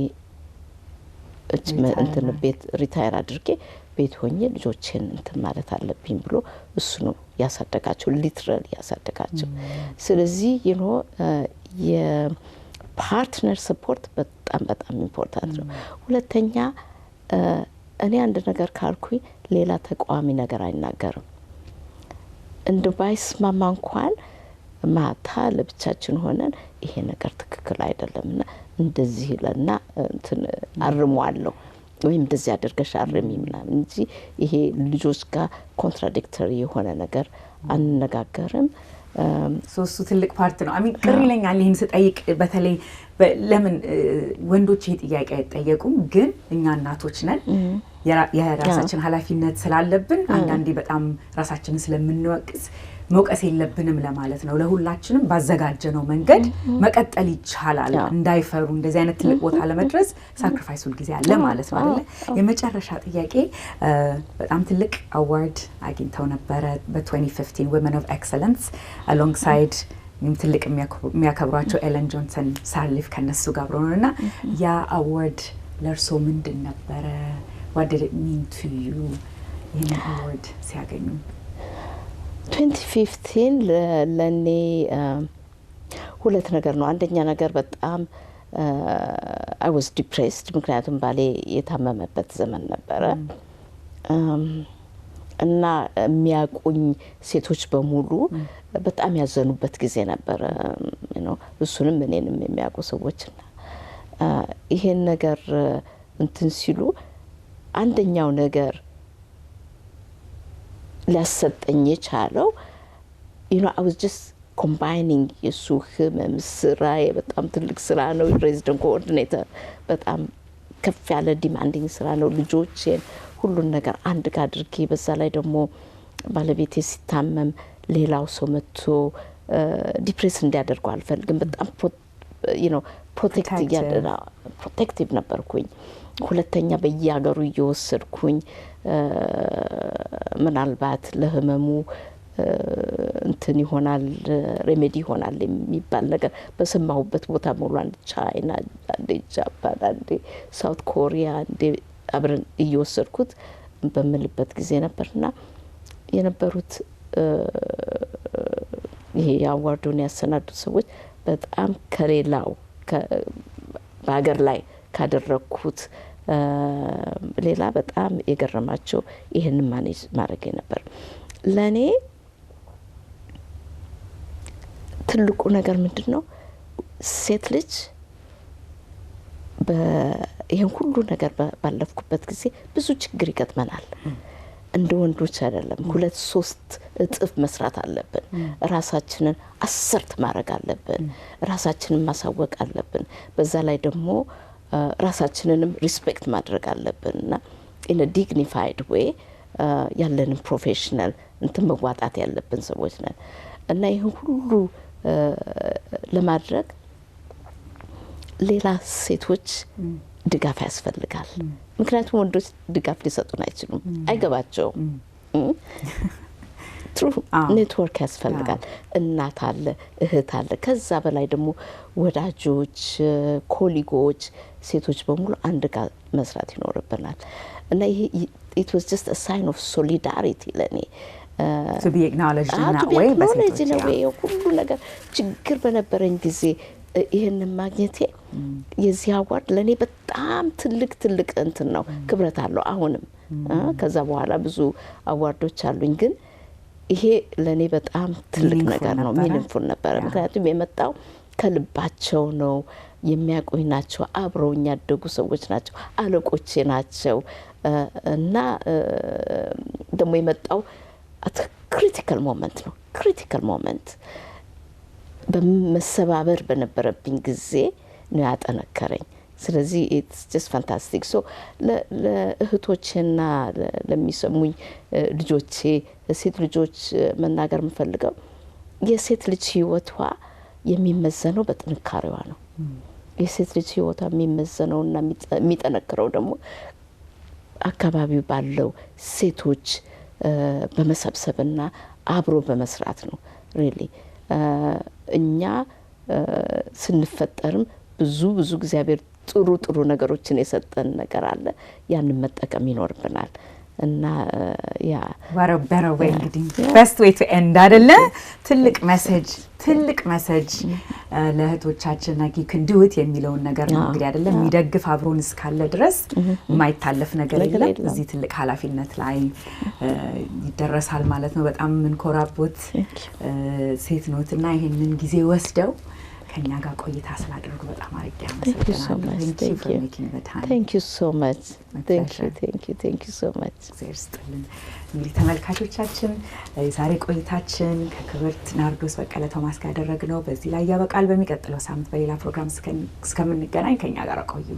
B: እንትን ቤት ሪታየር አድርጌ ቤት ሆኜ ልጆቼን እንትን ማለት አለብኝ ብሎ እሱ ነው ያሳደጋቸው ሊትራሊ ያሳደጋቸው ስለዚህ የፓርትነር ሰፖርት በጣም በጣም ኢምፖርታንት ነው ሁለተኛ እኔ አንድ ነገር ካልኩኝ ሌላ ተቋሚ ነገር አይናገርም እንደ ባይስማማ እንኳን ማታ ለብቻችን ሆነን ይሄ ነገር ትክክል አይደለምና እንደዚህ ይለና እንትን አርሟለሁ ወይም እንደዚህ አድርገሽ አርሚ ምናምን እንጂ ይሄ ልጆች ጋር ኮንትራዲክተሪ የሆነ ነገር አንነጋገርም
A: ሶስቱ ትልቅ ፓርት ነው አሚን ቅር ይለኛል ይሄን ስጠይቅ በተለይ ለምን ወንዶች ይሄ ጥያቄ አይጠየቁም ግን እኛ እናቶች ነን የራሳችን ኃላፊነት ስላለብን አንዳንዴ በጣም ራሳችንን ስለምንወቅስ መውቀስ የለብንም ለማለት ነው ለሁላችንም ባዘጋጀነው መንገድ መቀጠል ይቻላል እንዳይፈሩ እንደዚህ አይነት ትልቅ ቦታ ለመድረስ ሳክሪፋይስ ሁሉ ጊዜ አለ ማለት ነው አይደል የመጨረሻ ጥያቄ በጣም ትልቅ አዋርድ አግኝተው ነበር በ2015 Women of Excellence alongside ትልቅ የሚያከብሯቸው ኤለን ጆንሰን ሳሊፍ ከነሱ ጋር ብሮና ያ አዋርድ ለርሶ ምንድን ነበር what did it mean to you ይሄን አዋርድ ሲያገኙ
B: 2015 ለኔ ሁለት ነገር ነው አንደኛ ነገር በጣም I was depressed ምክንያቱም ባሌ የታመመበት ዘመን ነበረ እና የሚያቁኝ ሴቶች በሙሉ በጣም ያዘኑበት ጊዜ ነበር እሱንም እኔንም የሚያቁ ሰዎችና ይሄን ነገር እንትን ሲሉ አንደኛው ነገር ሊያሰጠኝ የቻለው I was just combining የሱ ህመም ስራዬ በጣም ትልቅ ስራ ነው ሬዚደንት ኮኦርዲኔተር በጣም ከፍ ያለ ዲማንዲንግ ስራ ነው ልጆቼን ሁሉን ነገር አንድ ጋር አድርጌ በዛ ላይ ደግሞ ባለቤቴ ሲታመም ሌላው ሰው መጥቶ ዲፕሬስ እንዲያደርገው አልፈልግም በጣም ፕሮቴክቲቭ ነበርኩኝ ሁለተኛ በየሀገሩ እየወሰድኩኝ ምናልባት ለህመሙ እንትን ይሆናል ሬሜዲ ይሆናል የሚባል ነገር በሰማሁበት ቦታ ሙሉ አንድ ቻይና አንድ ጃፓን አንድ ሳውት ኮሪያ አንድ አብረን እየወሰድኩት በመልበት ጊዜ ነበርና የነበሩት ይሄ ያዋርዱን ያሰናዱት ሰዎች በጣም ከሌላው በአገር ላይ ካደረኩት ሌላ በጣም የገረማቸው ይሄን ማኔጅ ማድረግ ነበር ለኔ ትልቁ ነገር ምንድነው ሴት ልጅ ይሄን ሁሉ ነገር ባለፍኩበት ጊዜ ብዙ ችግር ይገጥመናል እንደ ወንዶች አይደለም 2-3 እጥፍ መስራት አለብን ራሳችንን አሰርት ማድረግ አለብን ራሳችንን ማሳወቅ አለብን በዛ ላይ ደግሞ ራሳችንንም ሪስፔክት ማድረግ አለብንና in a dignified way ያለንን ፕሮፌሽናል እንትን መዋጣት ያለብን ሰዎች ነን እና ይሄን ሁሉ ለማድረግ ሌላ ሴቶች ድጋፍ ያስፈልጋል ምክንያቱም ወንዶች ድጋፍ ሊሰጡን አይችሉም አይገባቸውም ትሩ ኔትወርክ ያስፈልጋል እናት አለ እህት አለ ከዛ በላይ ደግሞ ወዳጆች ኮሊጎች ሴቶች በሙሉ አንድ ጋር መስራት ይኖርብናል እና ይሄ it was just a sign of solidarity ለኔ
A: to be acknowledged in that way
B: ሁሉ ነገር ችግር በነበረኝ ጊዜ ይሄን ማግኘቴ የዚህ አዋርድ ለኔ በጣም ትልቅ እንትን ነው ክብረት አለው አሁንም ከዛ በኋላ ብዙ አዋርዶች አሉኝ ግን ይሄ ለኔ በጣም ትልቅ ነገር ነው ሚኒንግፉል ነበር ምክንያቱም የመጣው ከልባቸው ነው የሚያቆይ ናቸው አብረውኝ ያደጉ ሰዎች ናቸው አለቆቼ ናቸው እና ደግሞ የመጣው ክሪቲካል ሞመንት ነው ክሪቲካል ሞመንት በመሰባበር በነበረብኝ ጊዜ ነው ያጠነከረኝ ስለዚህ it's just fantastic so ለእህቶችና ለሚሰሙኝ ልጆቼ ሴት ልጆች መናገር የምፈልገው የሴት ልጅ ህይወቷ የሚመዘነው በጥንካሬዋ ነው የሴት ልጅ ህይወቷ የሚመዘነውና የሚጠነክረው ደግሞ አካባቢው ባለው ሴቶች በመሰብሰብና አብሮ በመስራት ነው really እኛ ስንፈጠርም ብዙ እግዚአብሔር ጥሩ ነገሮችን የሰጠን ነገር አለ ያንን መጠቀም ይኖርብናል እና ያ
A: what a better way እንግዲህ best way to end አይደለ ትልቅ መሰጅ ለእህቶቻችን like you can do it የሚለውን ነገር ነው እንግዲህ አይደለ የሚደግፍ አብሮን እስካለ ድረስ የማይታለፍ ነገር የለም እዚህ ትልቅ ኃላፊነት ላይ ይደረሳል ማለት ነው በጣም እንኮራቦት ሴት ኖትና ይሄንን ጊዜ ወስደው ከኛ ጋር ቆይታ ስላደረጉ በጣም አሪፍ ያመሰግናለሁ
B: thank you so much thank you so much
A: እንግዲህ ተመልካቾቻችን ዛሬ ቆይታችን ከክብርት ናርዶስ በቀለ ቶማስ ጋር ያደረግነው በዚህ ላይ ያበቃል በሚቀጥለው ሳምንት በሌላ ፕሮግራም እስከምንገናኝ ከኛ ጋር ቆዩ